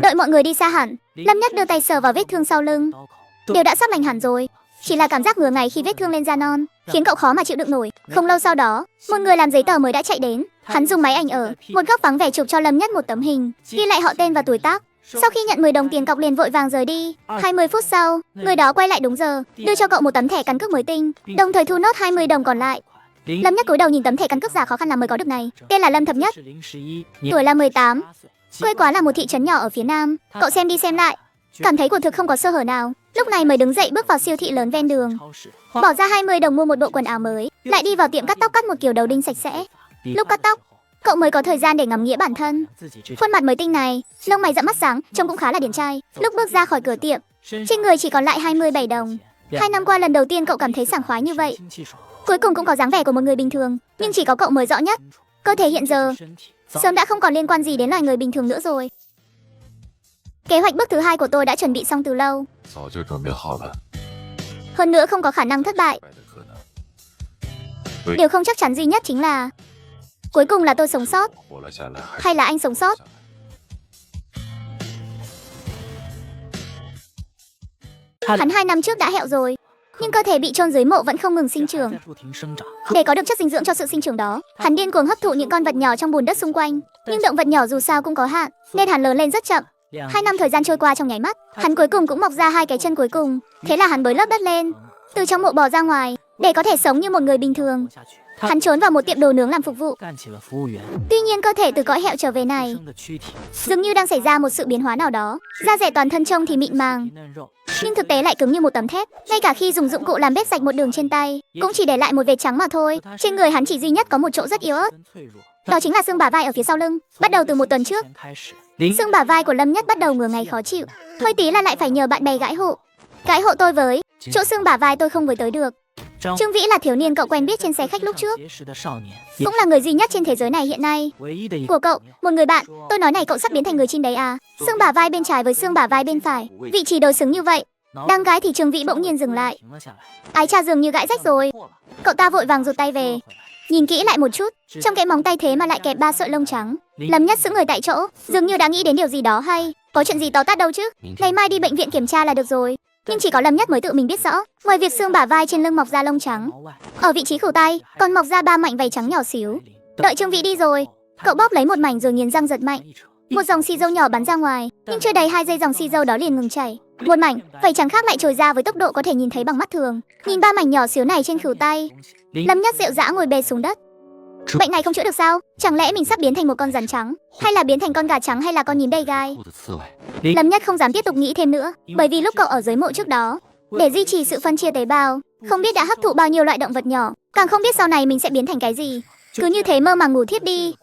Đợi mọi người đi xa hẳn, Lâm Nhất đưa tay sờ vào vết thương sau lưng, đều đã sắp lành hẳn rồi. Chỉ là cảm giác ngứa ngáy khi vết thương lên da non khiến cậu khó mà chịu đựng nổi. Không lâu sau đó, một người làm giấy tờ mới đã chạy đến. Hắn dùng máy ảnh ở một góc vắng vẻ chụp cho Lâm Nhất một tấm hình, ghi lại họ tên và tuổi tác. Sau khi nhận 10 đồng tiền cọc liền vội vàng rời đi. 20 phút sau, người đó quay lại đúng giờ, đưa cho cậu một tấm thẻ căn cước mới tinh, đồng thời thu nốt 20 đồng còn lại. Lâm Nhất cúi đầu nhìn tấm thẻ căn cước giả khó khăn lắm mới có được này. Tên là Lâm Thập Nhất, tuổi là 18, quê quán là một thị trấn nhỏ ở phía nam. Cậu xem đi xem lại, cảm thấy quả thực không có sơ hở nào. Lúc này mới đứng dậy bước vào siêu thị lớn ven đường, bỏ ra 20 đồng mua một bộ quần áo mới, lại đi vào tiệm cắt tóc cắt một kiểu đầu đinh sạch sẽ. Lúc cắt tóc, cậu mới có thời gian để ngắm nghĩa bản thân. Khuôn mặt mới tinh này, lông mày rậm mắt sáng, trông cũng khá là điển trai. Lúc bước ra khỏi cửa tiệm, trên người chỉ còn lại 27 đồng. 2 năm qua lần đầu tiên cậu cảm thấy sảng khoái như vậy. Cuối cùng cũng có dáng vẻ của một người bình thường, nhưng chỉ có cậu mới rõ nhất. Cơ thể hiện giờ sớm đã không còn liên quan gì đến loài người bình thường nữa rồi. Kế hoạch bước thứ 2 của tôi đã chuẩn bị xong từ lâu. Hơn nữa không có khả năng thất bại. Điều không chắc chắn duy nhất chính là cuối cùng là tôi sống sót hay là anh sống sót. Hắn 2 năm trước đã hẹo rồi, nhưng cơ thể bị chôn dưới mộ vẫn không ngừng sinh trưởng. Để có được chất dinh dưỡng cho sự sinh trưởng đó, hắn điên cuồng hấp thụ những con vật nhỏ trong bùn đất xung quanh. Nhưng động vật nhỏ dù sao cũng có hạn, nên hắn lớn lên rất chậm. 2 năm thời gian trôi qua trong nháy mắt, hắn cuối cùng cũng mọc ra 2 cái chân cuối cùng. Thế là hắn bới lấp đất lên, từ trong mộ bò ra ngoài, để có thể sống như một người bình thường. Hắn trốn vào một tiệm đồ nướng làm phục vụ. Tuy nhiên cơ thể từ cõi hẹo trở về này dường như đang xảy ra một sự biến hóa nào đó. Da dẻ toàn thân trông thì mịn màng, nhưng thực tế lại cứng như một tấm thép. Ngay cả khi dùng dụng cụ làm bếp sạch một đường trên tay, cũng chỉ để lại một vệt trắng mà thôi. Trên người hắn chỉ duy nhất có một chỗ rất yếu ớt, đó chính là xương bả vai ở phía sau lưng. Bắt đầu từ một tuần trước, xương bả vai của Lâm Nhất bắt đầu ngứa ngáy khó chịu. Hơi tí là lại phải nhờ bạn bè gãi hộ. Gãi hộ tôi với, chỗ xương bả vai tôi không với tới được. Trương Vĩ là thiếu niên cậu quen biết trên xe khách lúc trước, cũng là người duy nhất trên thế giới này hiện nay của cậu. Một người bạn, tôi nói này cậu sắp biến thành người chim đấy à? Xương bả vai bên trái với xương bả vai bên phải, vị trí đối xứng như vậy. Đang gãi thì Trương Vĩ bỗng nhiên dừng lại. Ái chà, dường như gãi rách rồi. Cậu ta vội vàng rụt tay về, nhìn kỹ lại một chút, trong cái móng tay thế mà lại kẹp 3 sợi lông trắng. Lâm Nhất sững người tại chỗ, dường như đã nghĩ đến điều gì đó hay. Có chuyện gì to tát đâu chứ? Ngày mai đi bệnh viện kiểm tra là được rồi. Nhưng chỉ có Lâm Nhất mới tự mình biết rõ, ngoài việc xương bả vai trên lưng mọc ra lông trắng, ở vị trí khửu tay còn mọc ra 3 mảnh vảy trắng nhỏ xíu. Đợi Trương Vĩ đi rồi, cậu bóp lấy một mảnh rồi nghiến răng giật mạnh. Một dòng xì dâu nhỏ bắn ra ngoài, nhưng chưa đầy 2 giây dòng xì dâu đó liền ngừng chảy. Một mảnh vảy trắng khác lại trồi ra với tốc độ có thể nhìn thấy bằng mắt thường. Nhìn 3 mảnh nhỏ xíu này trên khửu tay, Lâm Nhất dịu dã ngồi bệt xuống đất. Bệnh này không chữa được sao? Chẳng lẽ mình sắp biến thành một con rắn trắng, hay là biến thành con gà trắng, hay là con nhím đầy gai? Lâm Nhất không dám tiếp tục nghĩ thêm nữa, bởi vì lúc cậu ở dưới mộ trước đó, để duy trì sự phân chia tế bào, không biết đã hấp thụ bao nhiêu loại động vật nhỏ, càng không biết sau này mình sẽ biến thành cái gì. Cứ như thế mơ màng ngủ thiếp đi.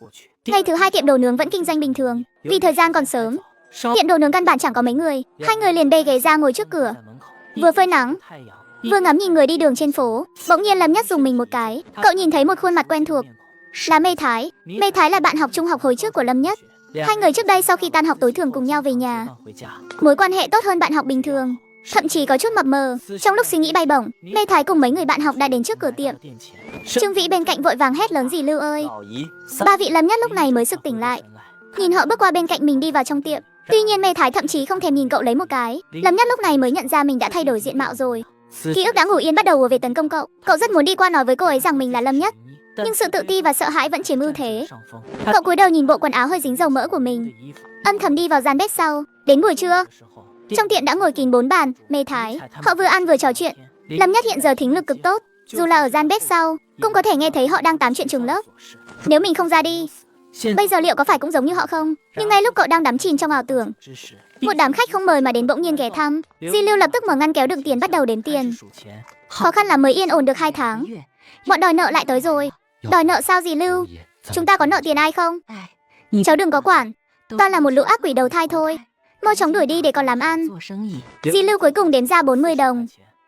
Ngày thứ 2 tiệm đồ nướng vẫn kinh doanh bình thường, vì thời gian còn sớm. Tiệm đồ nướng căn bản chẳng có mấy người, 2 người liền bê ghế ra ngồi trước cửa, vừa phơi nắng, vừa ngắm nhìn người đi đường trên phố. Bỗng nhiên Lâm Nhất dùng mình một cái, cậu nhìn thấy một khuôn mặt quen thuộc, là Mê Thái. Mê Thái là bạn học trung học hồi trước của Lâm Nhất. 2 người trước đây sau khi tan học tối thường cùng nhau về nhà, mối quan hệ tốt hơn bạn học bình thường, thậm chí có chút mập mờ. Trong lúc suy nghĩ bay bổng, Mê Thái cùng mấy người bạn học đã đến trước cửa tiệm. Trương Vĩ bên cạnh vội vàng hét lớn: "Dì Lưu ơi!" 3 vị Lâm Nhất lúc này mới sực tỉnh lại, nhìn họ bước qua bên cạnh mình đi vào trong tiệm. Tuy nhiên Mê Thái thậm chí không thèm nhìn cậu lấy một cái. Lâm Nhất lúc này mới nhận ra mình đã thay đổi diện mạo rồi. Ký ức đã ngủ yên bắt đầu ùa về tấn công cậu. Cậu rất muốn đi qua nói với cô ấy rằng mình là Lâm Nhất, nhưng sự tự ti và sợ hãi vẫn chiếm ưu thế. Cậu cúi đầu nhìn bộ quần áo hơi dính dầu mỡ của mình, âm thầm đi vào gian bếp sau. Đến buổi trưa, trong tiệm đã ngồi kín 4 bàn. Mê Thái, họ vừa ăn vừa trò chuyện. Lâm Nhất hiện giờ thính lực cực tốt, dù là ở gian bếp sau cũng có thể nghe thấy họ đang tám chuyện trường lớp. Nếu mình không ra đi, Bây giờ liệu có phải cũng giống như họ không? Nhưng ngay lúc cậu đang đắm chìm trong ảo tưởng, một đám khách không mời mà đến bỗng nhiên ghé thăm. Di Lưu lập tức mở ngăn kéo đựng tiền bắt đầu đếm tiền. Khó khăn là mới yên ổn được 2 tháng. Bọn đòi nợ lại tới rồi. Đòi nợ sao Di Lưu? Chúng ta có nợ tiền ai không? Cháu đừng có quản. Toàn là một lũ ác quỷ đầu thai thôi. Mau chóng đuổi đi để còn làm ăn. Di Lưu cuối cùng đếm ra 40 đồng.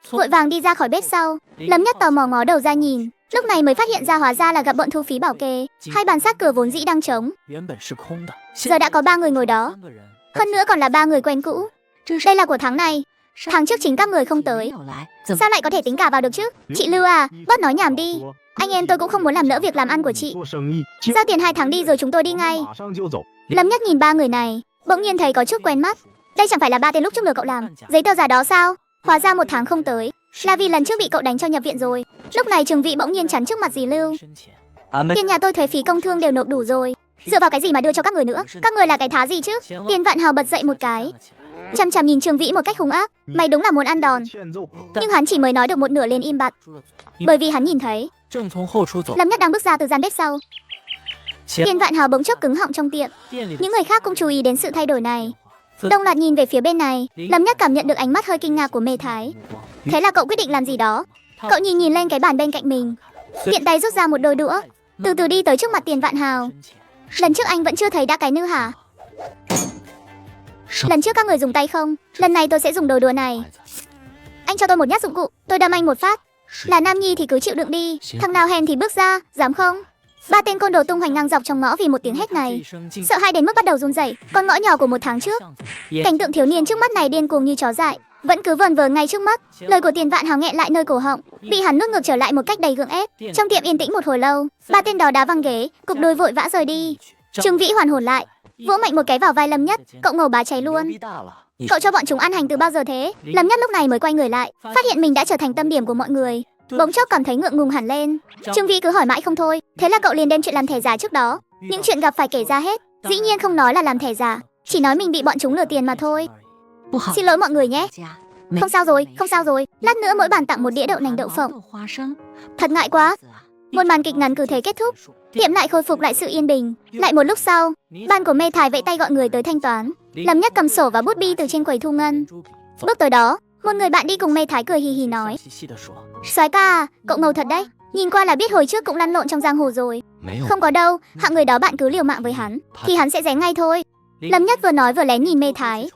Vội vàng đi ra khỏi bếp sau. Lâm Nhất tò mò ngó đầu ra nhìn. Lúc này mới phát hiện ra hóa ra là gặp bọn thu phí bảo kê. 2 bàn sát cửa vốn dĩ đang trống. Giờ đã có 3 người ngồi đó. Hơn nữa còn là 3 người quen cũ. Đây là của tháng này. Tháng trước chính các người không tới. Sao lại có thể tính cả vào được chứ? Chị Lưu à, bớt nói nhảm đi. Anh em tôi cũng không muốn làm lỡ việc làm ăn của chị. Giao tiền 2 tháng đi rồi chúng tôi đi ngay. Lâm Nhất nhìn 3 người này, bỗng nhiên thấy có chút quen mắt. Đây chẳng phải là 3 tên lúc trước lừa cậu làm giấy tờ giả đó sao? Hóa ra 1 tháng không tới là vì lần trước bị cậu đánh cho nhập viện rồi. Lúc này Trường Vĩ bỗng nhiên chắn trước mặt dì Lưu. Tiền nhà tôi thuế phí công thương đều nộp đủ rồi. Dựa vào cái gì mà đưa cho các người nữa? Các người là cái thá gì chứ? Tiền Vạn Hào bật dậy một cái, chằm chằm nhìn Trường Vĩ một cách hung ác. Mày đúng là muốn ăn đòn. Nhưng hắn chỉ mới nói được một nửa liền im bặt, bởi vì hắn nhìn thấy Lâm Nhất đang bước ra từ gian bếp sau. Tiền Vạn Hào bỗng chốc cứng họng trong tiệm. Những người khác cũng chú ý đến sự thay đổi này, đồng loạt nhìn về phía bên này. Lâm Nhất cảm nhận được ánh mắt hơi kinh ngạc của Mê Thái. Thế là cậu quyết định làm gì đó. Cậu nhìn lên cái bàn bên cạnh mình, tiện tay rút ra một đôi đũa, từ từ đi tới trước mặt Tiền Vạn Hào. Lần trước anh vẫn chưa thấy đã cái nư hả? Lần trước các người dùng tay không, lần này tôi sẽ dùng đôi đũa này. Anh cho tôi một nhát dụng cụ, tôi đâm anh một phát. Là nam nhi thì cứ chịu đựng đi, thằng nào hèn thì bước ra, dám không? 3 tên côn đồ tung hoành ngang dọc trong ngõ vì một tiếng hét này, sợ hãi đến mức bắt đầu run rẩy. Con ngõ nhỏ của 1 tháng trước, cảnh tượng thiếu niên trước mắt này điên cuồng như chó dại, vẫn cứ vờn vờ ngay trước mắt. Lời của Tiền Vạn Hào nghẹn lại nơi cổ họng, bị hắn nuốt ngược trở lại một cách đầy gượng ép. Trong tiệm yên tĩnh một hồi lâu, 3 tên đó đá văng ghế, cục đôi vội vã rời đi. Trương Vĩ hoàn hồn lại, vỗ mạnh một cái vào vai Lâm Nhất. Cậu ngầu bá cháy luôn. Cậu cho bọn chúng ăn hành từ bao giờ thế? Lâm Nhất lúc này mới quay người lại, phát hiện mình đã trở thành tâm điểm của mọi người, bỗng chốc cảm thấy ngượng ngùng hẳn lên. Trương Vĩ cứ hỏi mãi không thôi, thế là cậu liền đem chuyện làm thẻ giả trước đó, những chuyện gặp phải kể ra hết. Dĩ nhiên không nói là làm thẻ giả, chỉ nói mình bị bọn chúng lừa tiền mà thôi. Xin lỗi mọi người nhé. Không sao rồi, không sao rồi. Lát nữa mỗi bàn tặng một đĩa đậu nành đậu phộng. Thật ngại quá. Một màn kịch ngắn cứ thế kết thúc, tiệm lại khôi phục lại sự yên bình. Lại một lúc sau, ban của Mê Thái vẫy tay gọi người tới thanh toán. Lâm Nhất cầm sổ và bút bi từ trên quầy thu ngân. Bước tới đó, một người bạn đi cùng Mê Thái cười hì hì nói: Soái ca à, cậu ngầu thật đấy. Nhìn qua là biết hồi trước cũng lăn lộn trong giang hồ rồi. Không có đâu, hạng người đó bạn cứ liều mạng với hắn thì hắn sẽ ré ngay thôi. Lâm Nhất vừa nói vừa lén nhìn Mê Thái.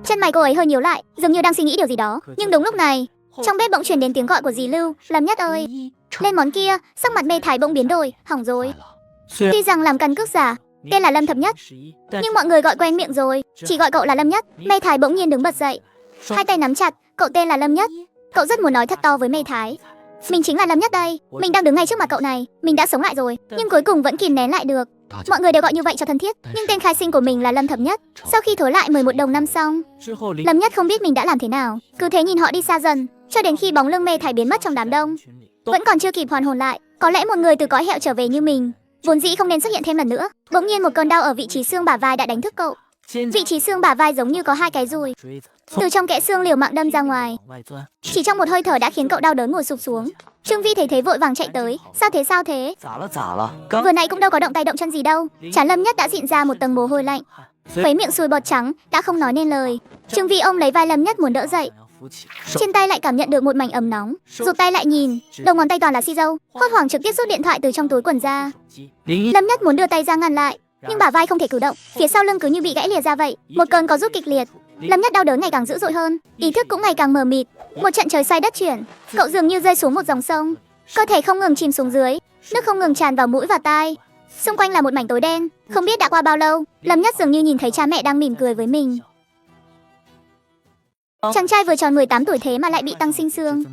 Chân mày cô ấy hơi nhíu lại, dường như đang suy nghĩ điều gì đó. Nhưng đúng lúc này, trong bếp bỗng truyền đến tiếng gọi của dì Lưu. Lâm Nhất ơi, lên món kia. Sắc mặt Mê Thái bỗng biến đổi, hỏng rồi. Tuy rằng làm căn cước giả, tên là Lâm Thập Nhất, nhưng mọi người gọi quen miệng rồi, chỉ gọi cậu là Lâm Nhất. Mê Thái bỗng nhiên đứng bật dậy, 2 tay nắm chặt. Cậu tên là Lâm Nhất. Cậu rất muốn nói thật to với Mê Thái, mình chính là Lâm Nhất đây, mình đang đứng ngay trước mặt cậu này, mình đã sống lại rồi. Nhưng cuối cùng vẫn kìm nén lại được. Mọi người đều gọi như vậy cho thân thiết, nhưng tên khai sinh của mình là Lâm Thập Nhất. Sau khi thối lại 11 đồng năm xong, Lâm Nhất không biết mình đã làm thế nào, cứ thế nhìn họ đi xa dần, cho đến khi bóng lưng Mê Thái biến mất trong đám đông. Vẫn còn chưa kịp hoàn hồn lại, có lẽ một người từ cõi hẹo trở về như mình, vốn dĩ không nên xuất hiện thêm lần nữa. Bỗng nhiên một cơn đau ở vị trí xương bả vai đã đánh thức cậu. Vị trí xương bả vai giống như có 2 cái dùi từ trong kẽ xương liều mạng đâm ra ngoài. Chỉ trong một hơi thở đã khiến cậu đau đớn ngồi sụp xuống. Trương Vi thấy thế vội vàng chạy tới. Sao thế? Vừa nãy cũng đâu có động tay động chân gì đâu. Trán Lâm Nhất đã dịn ra một tầng mồ hôi lạnh, khuấy miệng sùi bọt trắng, đã không nói nên lời. Trương Vi ôm lấy vai Lâm Nhất muốn đỡ dậy, trên tay lại cảm nhận được một mảnh ấm nóng. Rụt tay lại nhìn, đầu ngón tay toàn là xi dâu. Hốt hoảng trực tiếp rút điện thoại từ trong túi quần ra. Lâm Nhất muốn đưa tay ra ngăn lại, nhưng bả vai không thể cử động, phía sau lưng cứ như bị gãy lìa ra vậy. Một cơn có rút kịch liệt. Lâm Nhất đau đớn ngày càng dữ dội hơn, ý thức cũng ngày càng mờ mịt. Một trận trời xoay đất chuyển, cậu dường như rơi xuống một dòng sông, cơ thể không ngừng chìm xuống dưới, nước không ngừng tràn vào mũi và tai. Xung quanh là một mảnh tối đen, không biết đã qua bao lâu. Lâm Nhất dường như nhìn thấy cha mẹ đang mỉm cười với mình. Chàng trai vừa tròn 18 tuổi thế mà lại bị tăng sinh xương.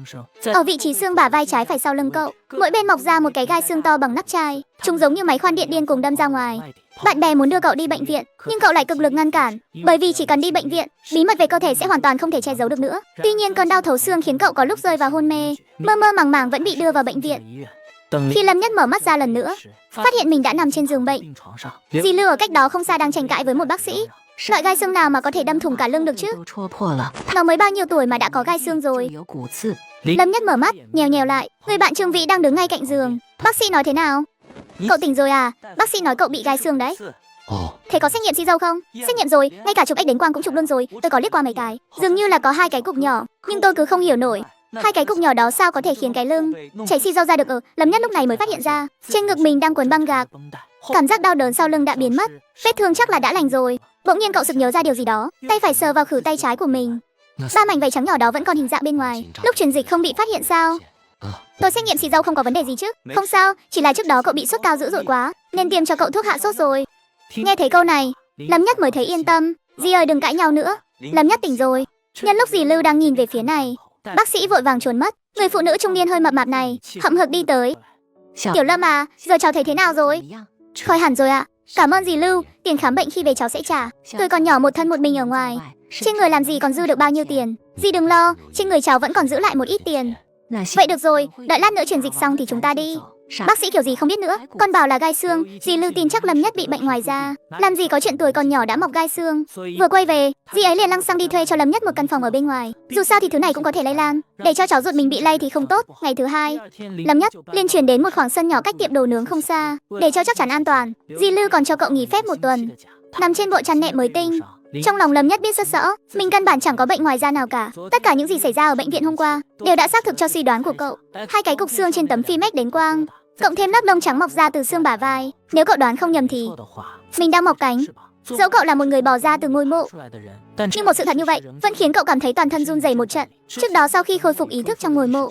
Ở vị trí xương bả vai trái phải sau lưng cậu, mỗi bên mọc ra một cái gai xương to bằng nắp chai. Chúng giống như máy khoan điện điên cùng đâm ra ngoài. Bạn bè muốn đưa cậu đi bệnh viện, nhưng cậu lại cực lực ngăn cản, bởi vì chỉ cần đi bệnh viện, bí mật về cơ thể sẽ hoàn toàn không thể che giấu được nữa. Tuy nhiên cơn đau thấu xương khiến cậu có lúc rơi vào hôn mê, mơ mơ màng màng vẫn bị đưa vào bệnh viện. Khi Lâm Nhất mở mắt ra lần nữa, phát hiện mình đã nằm trên giường bệnh. Dì Lưu ở cách đó không xa đang tranh cãi với một bác sĩ. Loại gai xương nào mà có thể đâm thủng cả lưng được chứ? Nó mới bao nhiêu tuổi mà đã có gai xương rồi? Lâm Nhất mở mắt, nhèo nhèo lại. Người bạn Trương Vĩ đang đứng ngay cạnh giường. Bác sĩ nói thế nào? Cậu tỉnh rồi à? Bác sĩ nói cậu bị gai xương đấy. Thế có xét nghiệm xi dâu không? Xét nghiệm rồi, ngay cả chụp X đến quang cũng chụp luôn rồi. Tôi có liếc qua mấy cái, dường như là có hai cái cục nhỏ, nhưng tôi cứ không hiểu nổi. Hai cái cục nhỏ đó sao có thể khiến cái lưng chảy xi dâu ra được? Lâm Nhất lúc này mới phát hiện ra, trên ngực mình đang quấn băng gạc. Cảm giác đau đớn sau lưng đã biến mất, vết thương chắc là đã lành rồi. Bỗng nhiên cậu sực nhớ ra điều gì đó, tay phải sờ vào khử tay trái của mình. Ba mảnh vảy trắng nhỏ đó vẫn còn hình dạng bên ngoài, lúc truyền dịch không bị phát hiện sao? Tôi xét nghiệm xì dâu không có vấn đề gì chứ? Không sao, chỉ là trước đó cậu bị sốt cao dữ dội quá, nên tiêm cho cậu thuốc hạ sốt rồi. Nghe thấy câu này, Lâm Nhất mới thấy yên tâm. Dì ơi đừng cãi nhau nữa. Lâm Nhất tỉnh rồi. Nhân lúc dì Lưu đang nhìn về phía này, bác sĩ vội vàng trốn mất. Người phụ nữ trung niên hơi mập mạp này hậm hực đi tới. Tiểu Lâm à, giờ cháu thấy thế nào rồi? Khỏi hẳn rồi ạ. Cảm ơn dì Lưu, tiền khám bệnh khi về cháu sẽ trả. Tôi còn nhỏ một thân một mình ở ngoài, trên người làm gì còn dư được bao nhiêu tiền. Dì đừng lo, trên người cháu vẫn còn giữ lại một ít tiền. Vậy được rồi, đợi lát nữa truyền dịch xong thì chúng ta đi. Bác sĩ kiểu gì không biết nữa, con bảo là gai xương. Dì Lưu tin chắc Lâm Nhất bị bệnh ngoài da, làm gì có chuyện tuổi còn nhỏ đã mọc gai xương. Vừa quay về, dì ấy liền lăng xăng đi thuê cho Lâm Nhất một căn phòng ở bên ngoài. Dù sao thì thứ này cũng có thể lây lan, để cho cháu ruột mình bị lây thì không tốt. Ngày thứ hai, Lâm Nhất liền chuyển đến một khoảng sân nhỏ cách tiệm đồ nướng không xa, để cho chắc chắn an toàn. Dì Lưu còn cho cậu nghỉ phép một tuần, nằm trên bộ chăn nệm mới tinh. Trong lòng Lâm Nhất biết rất rõ, mình căn bản chẳng có bệnh ngoài da nào cả. Tất cả những gì xảy ra ở bệnh viện hôm qua đều đã xác thực cho suy đoán của cậu. Hai cái cục xương trên tấm phim X đến quang, cộng thêm lớp lông trắng mọc ra từ xương bả vai. Nếu cậu đoán không nhầm thì mình đang mọc cánh. Dẫu cậu là một người bò ra từ ngôi mộ, nhưng một sự thật như vậy vẫn khiến cậu cảm thấy toàn thân run rẩy một trận. Trước đó sau khi khôi phục ý thức trong ngôi mộ,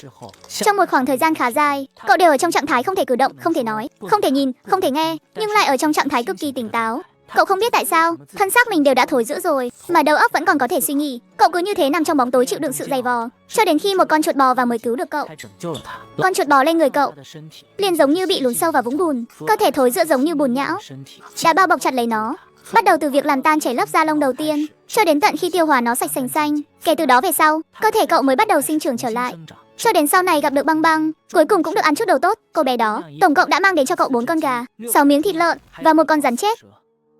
trong một khoảng thời gian khá dài, cậu đều ở trong trạng thái không thể cử động, không thể nói, không thể nhìn, không thể nghe, nhưng lại ở trong trạng thái cực kỳ tỉnh táo. Cậu không biết tại sao, thân xác mình đều đã thối rữa rồi, mà đầu óc vẫn còn có thể suy nghĩ. Cậu cứ như thế nằm trong bóng tối chịu đựng sự dày vò, cho đến khi một con chuột bò vào mới cứu được cậu. Con chuột bò lên người cậu, liền giống như bị lún sâu vào vũng bùn, cơ thể thối rữa giống như bùn nhão, đã bao bọc chặt lấy nó. Bắt đầu từ việc làm tan chảy lớp da lông đầu tiên, cho đến tận khi tiêu hóa nó sạch sành xanh. Kể từ đó về sau, cơ thể cậu mới bắt đầu sinh trưởng trở lại. Cho đến sau này gặp được Băng Băng, cuối cùng cũng được ăn chút đồ tốt. Cô bé đó tổng cộng đã mang đến cho cậu 4 con gà, 6 miếng thịt lợn và một con rắn chết.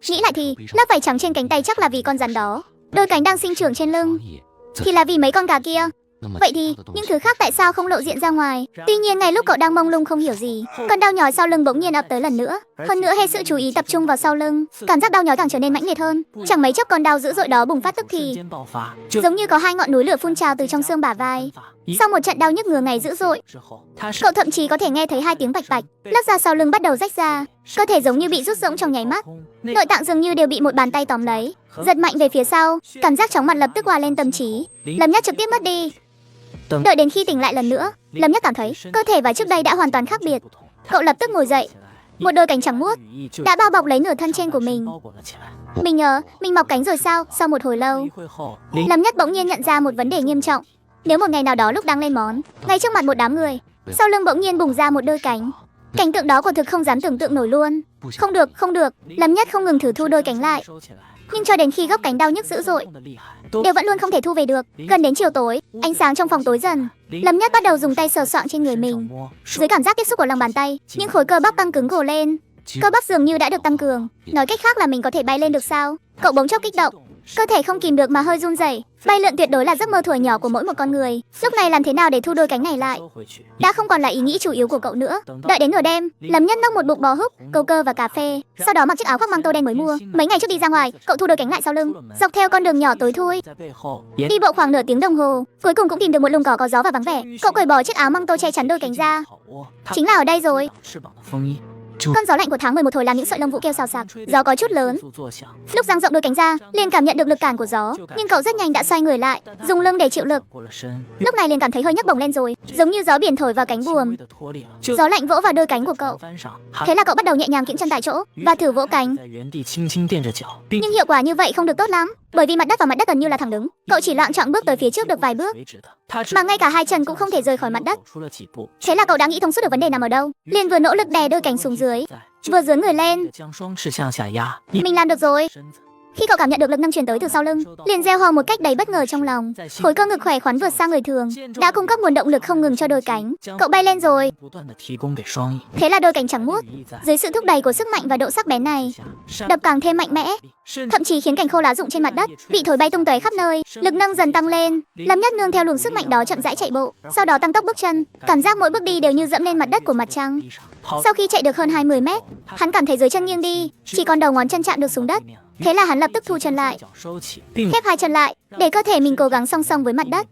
Nghĩ lại thì lớp vảy trắng trên cánh tay chắc là vì con rắn đó, đôi cánh đang sinh trưởng trên lưng thì là vì mấy con gà kia. Vậy thì những thứ khác tại sao không lộ diện ra ngoài? Tuy nhiên ngay lúc cậu đang mông lung không hiểu gì, cơn đau nhói sau lưng bỗng nhiên ập tới lần nữa. Hơn nữa hết sự chú ý tập trung vào sau lưng, cảm giác đau nhói càng trở nên mãnh liệt hơn. Chẳng mấy chốc con đau dữ dội đó bùng phát tức thì, giống như có hai ngọn núi lửa phun trào từ trong xương bả vai. Sau một trận đau nhức ngứa ngáy dữ dội, cậu thậm chí có thể nghe thấy hai tiếng bạch bạch. Lớp da sau lưng bắt đầu rách ra, cơ thể giống như bị rút rỗng trong nháy mắt. Nội tạng dường như đều bị một bàn tay tóm lấy, giật mạnh về phía sau. Cảm giác chóng mặt lập tức hòa lên tâm trí. Lâm Nhất trực tiếp mất đi. Đợi đến khi tỉnh lại lần nữa, Lâm Nhất cảm thấy cơ thể và trước đây đã hoàn toàn khác biệt. Cậu lập tức ngồi dậy, một đôi cánh trắng muốt đã bao bọc lấy nửa thân trên của mình. Mình nhớ mình mọc cánh rồi sao? Sau một hồi lâu, Lâm Nhất bỗng nhiên nhận ra một vấn đề nghiêm trọng. Nếu một ngày nào đó lúc đang lên món, ngay trước mặt một đám người, sau lưng bỗng nhiên bùng ra một đôi cánh, cảnh tượng đó quả thực không dám tưởng tượng nổi luôn. Không được, không được. Lâm Nhất không ngừng thử thu đôi cánh lại, nhưng cho đến khi góc cánh đau nhức dữ dội, đều vẫn luôn không thể thu về được. Gần đến chiều tối, ánh sáng trong phòng tối dần, Lâm Nhất bắt đầu dùng tay sờ soạng trên người mình. Dưới cảm giác tiếp xúc của lòng bàn tay, những khối cơ bắp căng cứng gồ lên. Cơ bắp dường như đã được tăng cường, nói cách khác là mình có thể bay lên được sao? Cậu bỗng chốc kích động, cơ thể không kìm được mà hơi run rẩy. Bay lượn tuyệt đối là giấc mơ thuở nhỏ của mỗi một con người. Lúc này làm thế nào để thu đôi cánh này lại đã không còn là ý nghĩ chủ yếu của cậu nữa. Đợi đến nửa đêm, Lâm Nhất nốc một bụng bò húc, câu cơ và cà phê, sau đó mặc chiếc áo khoác măng tô đen mới mua. Mấy ngày trước đi ra ngoài, cậu thu đôi cánh lại sau lưng, dọc theo con đường nhỏ tối thui, đi bộ khoảng nửa tiếng đồng hồ, cuối cùng cũng tìm được một lùm cỏ có gió và vắng vẻ. Cậu cởi bỏ chiếc áo măng tô che chắn đôi cánh ra. Chính là ở đây rồi. Cơn gió lạnh của tháng 11 thổi làm những sợi lông vũ kêu xào xạc, gió có chút lớn. Lúc dang rộng đôi cánh ra, liền cảm nhận được lực cản của gió, nhưng cậu rất nhanh đã xoay người lại, dùng lưng để chịu lực. Lúc này liền cảm thấy hơi nhấc bổng lên rồi, giống như gió biển thổi vào cánh buồm. Gió lạnh vỗ vào đôi cánh của cậu. Thế là cậu bắt đầu nhẹ nhàng kiễng chân tại chỗ và thử vỗ cánh. Nhưng hiệu quả như vậy không được tốt lắm, bởi vì mặt đất và mặt đất gần như là thẳng đứng. Cậu chỉ loạng choạng bước tới phía trước được vài bước, mà ngay cả hai chân cũng không thể rời khỏi mặt đất. Thế là cậu đã nghĩ thông suốt được vấn đề nằm ở đâu, liền vừa nỗ lực đè đôi cánh xuống dưới, vừa dướn người lên. Mình làm được rồi. Khi cậu cảm nhận được lực nâng truyền tới từ sau lưng, liền reo hò một cách đầy bất ngờ trong lòng. Khối cơ ngực khỏe khoắn vượt xa người thường, đã cung cấp nguồn động lực không ngừng cho đôi cánh. Cậu bay lên rồi. Thế là đôi cánh trắng muốt, dưới sự thúc đẩy của sức mạnh và độ sắc bén này, đập càng thêm mạnh mẽ, thậm chí khiến cành khô lá rụng trên mặt đất bị thổi bay tung tóe khắp nơi. Lực nâng dần tăng lên, Lâm Nhất nương theo luồng sức mạnh đó chậm rãi chạy bộ, sau đó tăng tốc bước chân, cảm giác mỗi bước đi đều như dẫm lên mặt đất của mặt trăng. Sau khi chạy được hơn 20 mét, hắn cảm thấy dưới chân nghiêng đi, chỉ còn đầu ngón chân chạm được xuống đất. Thế là hắn lập tức thu chân lại, khép hai chân lại, để cơ thể mình cố gắng song song với mặt đất.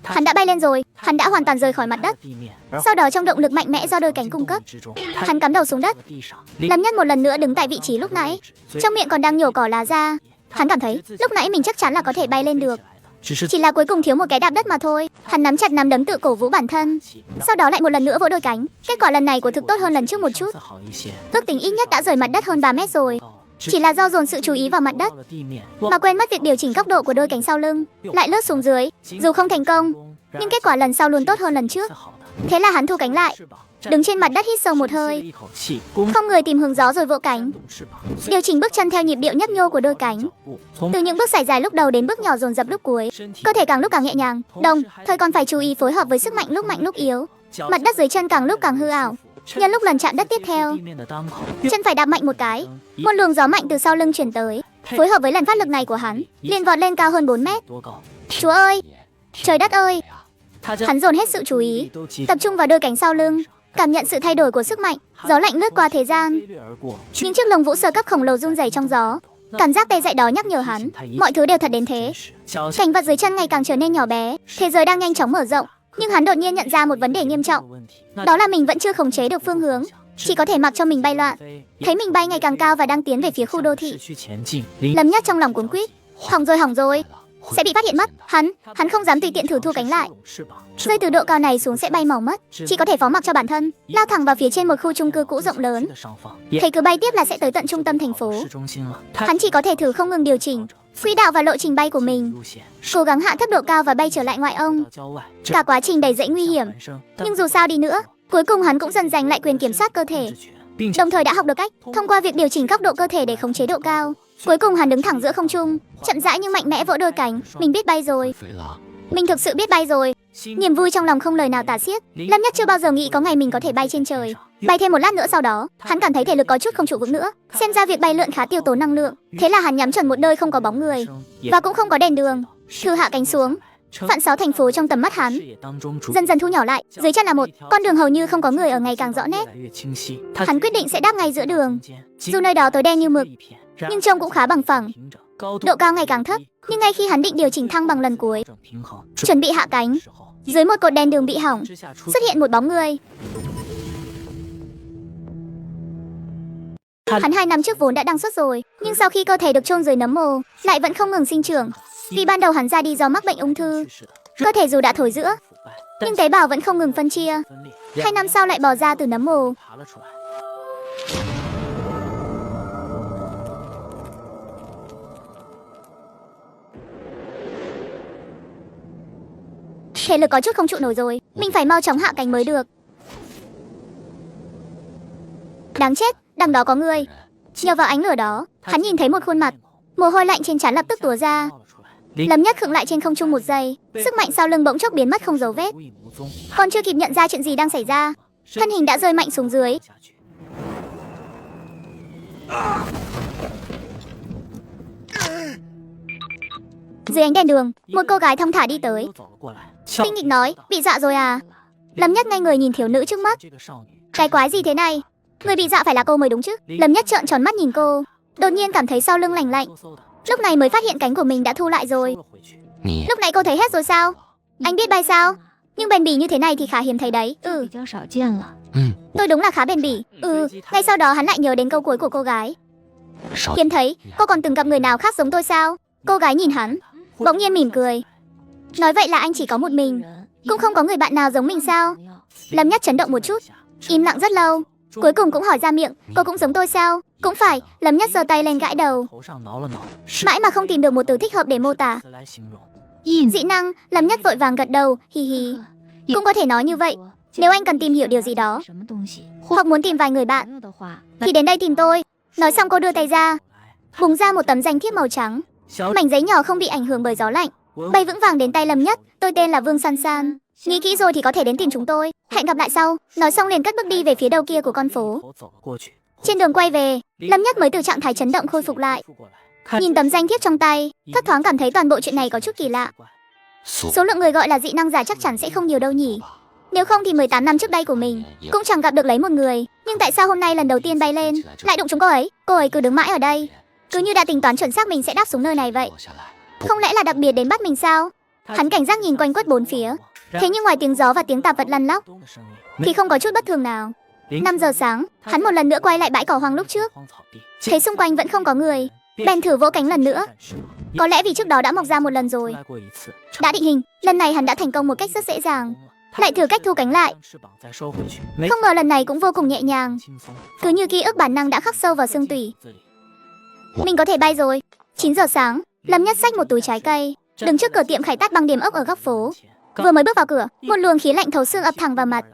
Hắn đã bay lên rồi, hắn đã hoàn toàn rời khỏi mặt đất. Sau đó trong động lực mạnh mẽ do đôi cánh cung cấp, hắn cắm đầu xuống đất. Lâm Nhất một lần nữa đứng tại vị trí lúc nãy, trong miệng còn đang nhổ cỏ lá ra. Hắn cảm thấy lúc nãy mình chắc chắn là có thể bay lên được, chỉ là cuối cùng thiếu một cái đạp đất mà thôi. Hắn nắm chặt nắm đấm tự cổ vũ bản thân, sau đó lại một lần nữa vỗ đôi cánh. Kết quả lần này của thực tốt hơn lần trước một chút, ước tính ít nhất đã rời mặt đất hơn 3 mét rồi. Chỉ là do dồn sự chú ý vào mặt đất mà quên mất việc điều chỉnh góc độ của đôi cánh sau lưng, lại lướt xuống dưới. Dù không thành công, nhưng kết quả lần sau luôn tốt hơn lần trước. Thế là hắn thu cánh lại, đứng trên mặt đất hít sâu một hơi, không người tìm hướng gió rồi vỗ cánh, điều chỉnh bước chân theo nhịp điệu nhấp nhô của đôi cánh. Từ những bước sải dài lúc đầu đến bước nhỏ dồn dập lúc cuối, cơ thể càng lúc càng nhẹ nhàng, đồng thời còn phải chú ý phối hợp với sức mạnh lúc yếu. Mặt đất dưới chân càng lúc càng hư ảo. Nhân lúc lần chạm đất tiếp theo, chân phải đạp mạnh một cái, một luồng gió mạnh từ sau lưng truyền tới, phối hợp với lần phát lực này của hắn, liền vọt lên cao hơn 4 mét. Chúa ơi, trời đất ơi! Hắn dồn hết sự chú ý, tập trung vào đôi cánh sau lưng, cảm nhận sự thay đổi của sức mạnh. Gió lạnh lướt qua thế gian, những chiếc lồng vũ sơ cấp khổng lồ run rẩy trong gió. Cảm giác tê dại đó nhắc nhở hắn, mọi thứ đều thật đến thế. Cảnh vật dưới chân ngày càng trở nên nhỏ bé, thế giới đang nhanh chóng mở rộng. Nhưng hắn đột nhiên nhận ra một vấn đề nghiêm trọng, đó là mình vẫn chưa khống chế được phương hướng, chỉ có thể mặc cho mình bay loạn. Thấy mình bay ngày càng cao và đang tiến về phía khu đô thị, Lâm Nhất trong lòng cuống quýt, hỏng rồi, sẽ bị phát hiện mất. Hắn không dám tùy tiện thử thu cánh lại. Rơi từ độ cao này xuống sẽ bay màu mất, chỉ có thể phó mặc cho bản thân, lao thẳng vào phía trên một khu chung cư cũ rộng lớn. Thấy cứ bay tiếp là sẽ tới tận trung tâm thành phố. Hắn chỉ có thể thử không ngừng điều chỉnh quỹ đạo và lộ trình bay của mình, cố gắng hạ thấp độ cao và bay trở lại ngoại ô. Cả quá trình đầy dẫy nguy hiểm, nhưng dù sao đi nữa, cuối cùng hắn cũng dần giành lại quyền kiểm soát cơ thể, đồng thời đã học được cách thông qua việc điều chỉnh góc độ cơ thể để khống chế độ cao. Cuối cùng hắn đứng thẳng giữa không trung, chậm rãi nhưng mạnh mẽ vỗ đôi cánh. Mình biết bay rồi, mình thực sự biết bay rồi. Niềm vui trong lòng không lời nào tả xiết. Lâm Nhất chưa bao giờ nghĩ có ngày mình có thể bay trên trời. Bay thêm một lát nữa sau đó, hắn cảm thấy thể lực có chút không trụ vững nữa. Xem ra việc bay lượn khá tiêu tốn năng lượng. Thế là hắn nhắm chuẩn một nơi không có bóng người và cũng không có đèn đường, thử hạ cánh xuống. Vạn sáu thành phố trong tầm mắt hắn dần dần thu nhỏ lại. Dưới chân là một con đường hầu như không có người ở ngày càng rõ nét. Hắn quyết định sẽ đáp ngay giữa đường. Dù nơi đó tối đen như mực, nhưng trông cũng khá bằng phẳng. Độ cao ngày càng thấp, nhưng ngay khi hắn định điều chỉnh thăng bằng lần cuối, chuẩn bị hạ cánh, dưới một cột đèn đường bị hỏng, xuất hiện một bóng người. Hắn 2 năm trước vốn đã đăng xuất rồi, nhưng sau khi cơ thể được chôn dưới nấm mồ, lại vẫn không ngừng sinh trưởng. Vì ban đầu hắn ra đi do mắc bệnh ung thư, cơ thể dù đã thối rữa, nhưng tế bào vẫn không ngừng phân chia. 2 năm sau lại bò ra từ nấm mồ. Thể lực có chút không trụ nổi rồi, mình phải mau chóng hạ cánh mới được. Đáng chết, đằng đó có người. Nhờ vào ánh lửa đó, hắn nhìn thấy một khuôn mặt, mồ hôi lạnh trên trán lập tức túa ra. Lâm Nhất khựng lại trên không trung một giây, sức mạnh sau lưng bỗng chốc biến mất không dấu vết. Còn chưa kịp nhận ra chuyện gì đang xảy ra, thân hình đã rơi mạnh xuống dưới. Dưới ánh đèn đường, một cô gái thong thả đi tới. Tinh nghịch nói, bị dọa rồi à? Lâm Nhất ngay người nhìn thiếu nữ trước mắt. Cái quái gì thế này? Người bị dọa phải là cô mới đúng chứ? Lâm Nhất trợn tròn mắt nhìn cô, đột nhiên cảm thấy sau lưng lành lạnh. Lúc này mới phát hiện cánh của mình đã thu lại rồi. Lúc nãy cô thấy hết rồi sao? Anh biết bay sao? Nhưng bền bỉ như thế này thì khá hiếm thấy đấy. Tôi đúng là khá bền bỉ. Ngay sau đó hắn lại nhớ đến câu cuối của cô gái. Hiếm thấy, cô còn từng gặp người nào khác giống tôi sao? Cô gái nhìn hắn, bỗng nhiên mỉm cười. Nói vậy là anh chỉ có một mình, cũng không có người bạn nào giống mình sao? Lâm Nhất chấn động một chút, im lặng rất lâu, cuối cùng cũng hỏi ra miệng, cô cũng giống tôi sao? Cũng phải. Lâm Nhất giơ tay lên gãi đầu, mãi mà không tìm được một từ thích hợp để mô tả. Dị năng. Lâm Nhất vội vàng gật đầu, hi hi. Cũng có thể nói như vậy. Nếu anh cần tìm hiểu điều gì đó, hoặc muốn tìm vài người bạn, thì đến đây tìm tôi. Nói xong cô đưa tay ra, bùng ra một tấm danh thiếp màu trắng. Mảnh giấy nhỏ không bị ảnh hưởng bởi gió lạnh, bay vững vàng đến tay Lâm Nhất. Tôi tên là Vương San San. Nghĩ kỹ rồi thì có thể đến tìm chúng tôi. Hẹn gặp lại sau. Nói xong liền cất bước đi về phía đầu kia của con phố. Trên đường quay về, Lâm Nhất mới từ trạng thái chấn động khôi phục lại. Nhìn tấm danh thiếp trong tay, thấp thoáng cảm thấy toàn bộ chuyện này có chút kỳ lạ. Số lượng người gọi là dị năng giả chắc chắn sẽ không nhiều đâu nhỉ. Nếu không thì 18 năm trước đây của mình cũng chẳng gặp được lấy một người. Nhưng tại sao hôm nay lần đầu tiên bay lên lại đụng chúng cô ấy? Cô ấy cứ đứng mãi ở đây, cứ như đã tính toán chuẩn xác mình sẽ đáp xuống nơi này vậy. Không lẽ là đặc biệt đến bắt mình sao? Hắn cảnh giác nhìn quanh quất bốn phía. Thế nhưng ngoài tiếng gió và tiếng tạp vật lăn lóc thì không có chút bất thường nào. 5 giờ sáng, hắn một lần nữa quay lại bãi cỏ hoang lúc trước. Thấy xung quanh vẫn không có người, bèn thử vỗ cánh lần nữa. Có lẽ vì trước đó đã mọc ra một lần rồi. Đã định hình, lần này hắn đã thành công một cách rất dễ dàng. Lại thử cách thu cánh lại. Không ngờ lần này cũng vô cùng nhẹ nhàng. Cứ như ký ức bản năng đã khắc sâu vào xương tủy. Mình có thể bay rồi. 9 giờ sáng, Lâm Nhất xách một túi trái cây, đứng trước cửa tiệm Khải Tát băng điểm ốc ở góc phố. Vừa mới bước vào cửa, một luồng khí lạnh thấu xương ập thẳng vào mặt,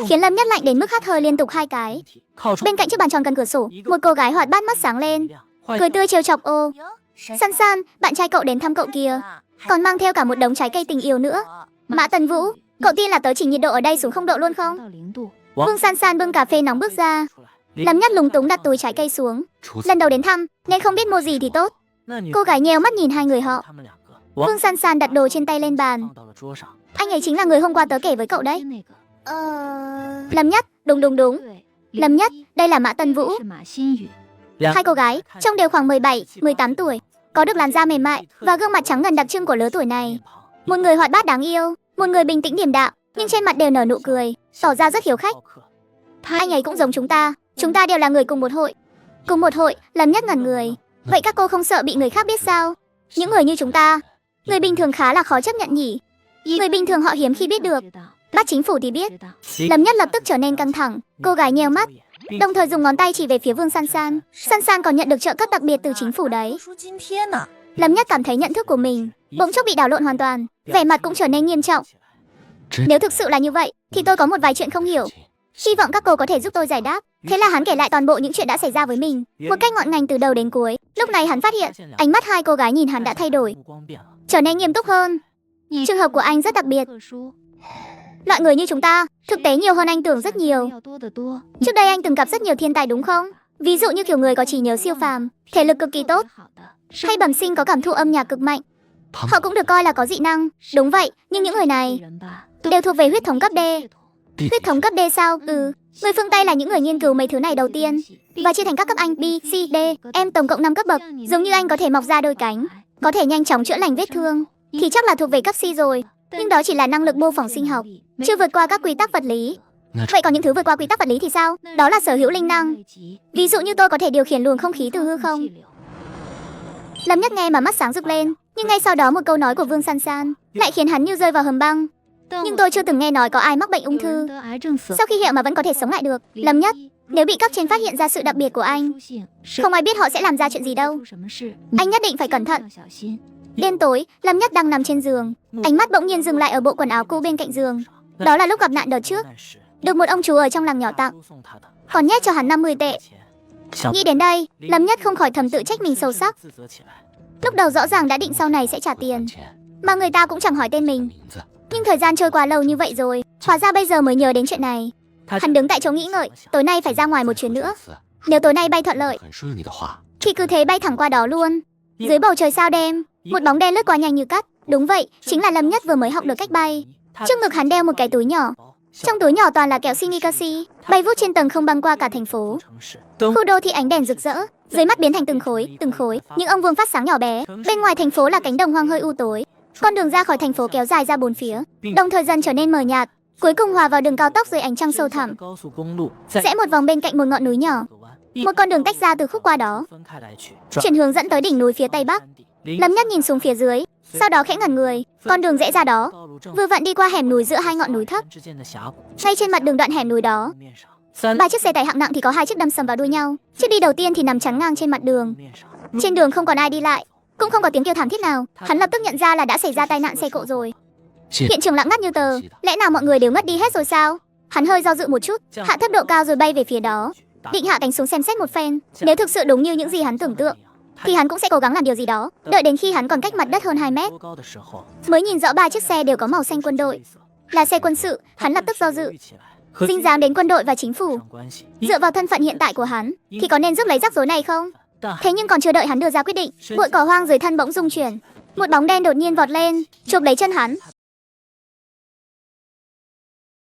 khiến Lâm Nhất lạnh đến mức hắt hơi liên tục 2 cái. Bên cạnh chiếc bàn tròn gần cửa sổ, một cô gái hoạt bát mắt sáng lên, cười tươi trêu chọc: "Ô, San San, bạn trai cậu đến thăm cậu kìa." Còn mang theo cả một đống trái cây tình yêu nữa. Mã Tần Vũ, cậu tin là tớ chỉ nhiệt độ ở đây xuống 0 độ luôn không? Vương San San bưng cà phê nóng bước ra. Lâm Nhất lúng túng đặt túi trái cây xuống. Lần đầu đến thăm nên không biết mua gì thì tốt. Cô gái nheo mắt nhìn hai người họ. Vương San San đặt đồ trên tay lên bàn. Anh ấy chính là người hôm qua tớ kể với cậu đấy. Lâm Nhất, đúng. Lâm Nhất, đây là Mã Tân Vũ. Hai cô gái, trông đều khoảng 17, 18 tuổi, có được làn da mềm mại và gương mặt trắng ngần đặc trưng của lứa tuổi này. Một người hoạt bát đáng yêu, một người bình tĩnh điềm đạm, nhưng trên mặt đều nở nụ cười, tỏ ra rất hiếu khách. Anh ấy cũng giống chúng ta đều là người cùng một hội. Cùng một hội, Lâm Nhất ngẩn người. Vậy các cô không sợ bị người khác biết sao? Những người như chúng ta, người bình thường khá là khó chấp nhận nhỉ. Người bình thường họ hiếm khi biết được, bắt chính phủ thì biết. Lâm Nhất lập tức trở nên căng thẳng. Cô gái nheo mắt, đồng thời dùng ngón tay chỉ về phía Vương San San. San San còn nhận được trợ cấp đặc biệt từ chính phủ đấy. Lâm Nhất cảm thấy nhận thức của mình bỗng chốc bị đảo lộn hoàn toàn, vẻ mặt cũng trở nên nghiêm trọng. Nếu thực sự là như vậy, thì tôi có một vài chuyện không hiểu. Hy vọng các cô có thể giúp tôi giải đáp. Thế là hắn kể lại toàn bộ những chuyện đã xảy ra với mình, một cách ngọn ngành từ đầu đến cuối. Lúc này hắn phát hiện, ánh mắt hai cô gái nhìn hắn đã thay đổi, trở nên nghiêm túc hơn. Trường hợp của anh rất đặc biệt. Loại người như chúng ta, thực tế nhiều hơn anh tưởng rất nhiều. Trước đây anh từng gặp rất nhiều thiên tài đúng không? Ví dụ như kiểu người có trí nhớ siêu phàm, thể lực cực kỳ tốt, hay bẩm sinh có cảm thụ âm nhạc cực mạnh. Họ cũng được coi là có dị năng. Đúng vậy, nhưng những người này đều thuộc về huyết thống cấp D. Huyết thống cấp D sao? Người phương Tây là những người nghiên cứu mấy thứ này đầu tiên và chia thành các cấp anh B, C, D, em tổng cộng 5 cấp bậc. Giống như anh có thể mọc ra đôi cánh, có thể nhanh chóng chữa lành vết thương, thì chắc là thuộc về cấp C rồi. Nhưng đó chỉ là năng lực mô phỏng sinh học, chưa vượt qua các quy tắc vật lý. Vậy còn những thứ vượt qua quy tắc vật lý thì sao? Đó là sở hữu linh năng. Ví dụ như tôi có thể điều khiển luồng không khí từ hư không. Lâm Nhất nghe mà mắt sáng rực lên, nhưng ngay sau đó một câu nói của Vương San San lại khiến hắn như rơi vào hầm băng. Nhưng tôi chưa từng nghe nói có ai mắc bệnh ung thư sau khi hiệu mà vẫn có thể sống lại được. Lâm Nhất, nếu bị cấp trên phát hiện ra sự đặc biệt của anh, không ai biết họ sẽ làm ra chuyện gì đâu. Anh nhất định phải cẩn thận. Đêm tối, Lâm Nhất đang nằm trên giường, ánh mắt bỗng nhiên dừng lại ở bộ quần áo cũ bên cạnh giường. Đó là lúc gặp nạn đợt trước, được một ông chú ở trong làng nhỏ tặng, còn nhét cho hắn 50 tệ. Nghĩ đến đây, Lâm Nhất không khỏi thầm tự trách mình sâu sắc. Lúc đầu rõ ràng đã định sau này sẽ trả tiền, mà người ta cũng chẳng hỏi tên mình. Nhưng thời gian trôi qua lâu như vậy rồi, hóa ra bây giờ mới nhớ đến chuyện này. Hắn đứng tại chỗ nghĩ ngợi, tối nay phải ra ngoài một chuyến nữa. Nếu tối nay bay thuận lợi, thì cứ thế bay thẳng qua đó luôn. Dưới bầu trời sao đêm, một bóng đen lướt qua nhanh như cắt. Đúng vậy, chính là Lâm Nhất vừa mới học được cách bay. Trước ngực hắn đeo một cái túi nhỏ, trong túi nhỏ toàn là kẹo Shinigami, bay vút trên tầng không băng qua cả thành phố. Khu đô thị ánh đèn rực rỡ, dưới mắt biến thành từng khối, những ông vương phát sáng nhỏ bé. Bên ngoài thành phố là cánh đồng hoang hơi u tối. Con đường ra khỏi thành phố kéo dài ra bốn phía, đồng thời dần trở nên mờ nhạt, cuối cùng hòa vào đường cao tốc dưới ánh trăng sâu thẳm. Rẽ một vòng bên cạnh một ngọn núi nhỏ, một con đường tách ra từ khúc qua đó, chuyển hướng dẫn tới đỉnh núi phía tây bắc. Lâm Nhất nhìn xuống phía dưới, sau đó khẽ ngẩn người. Con đường rẽ ra đó vừa vặn đi qua hẻm núi giữa hai ngọn núi thấp. Ngay trên mặt đường đoạn hẻm núi đó, 3 chiếc xe tải hạng nặng thì có 2 chiếc đâm sầm vào đuôi nhau. Chiếc đi đầu tiên thì nằm chắn ngang trên mặt đường. Trên đường không còn ai đi lại, cũng không có tiếng kêu thảm thiết nào. Hắn lập tức nhận ra là đã xảy ra tai nạn xe cộ rồi. Hiện trường lặng ngắt như tờ. Lẽ nào mọi người đều ngất đi hết rồi sao? Hắn hơi do dự một chút, hạ thấp độ cao rồi bay về phía đó, định hạ cánh xuống xem xét một phen. Nếu thực sự đúng như những gì hắn tưởng tượng, thì hắn cũng sẽ cố gắng làm điều gì đó. Đợi đến khi hắn còn cách mặt đất hơn 2 mét, mới nhìn rõ 3 chiếc xe đều có màu xanh quân đội, là xe quân sự. Hắn lập tức do dự. Dính dáng đến quân đội và chính phủ, dựa vào thân phận hiện tại của hắn, thì có nên rước lấy rắc rối này không? Thế nhưng còn chưa đợi hắn đưa ra quyết định, bụi cỏ hoang dưới thân bỗng rung chuyển. Một bóng đen đột nhiên vọt lên, chộp lấy chân hắn,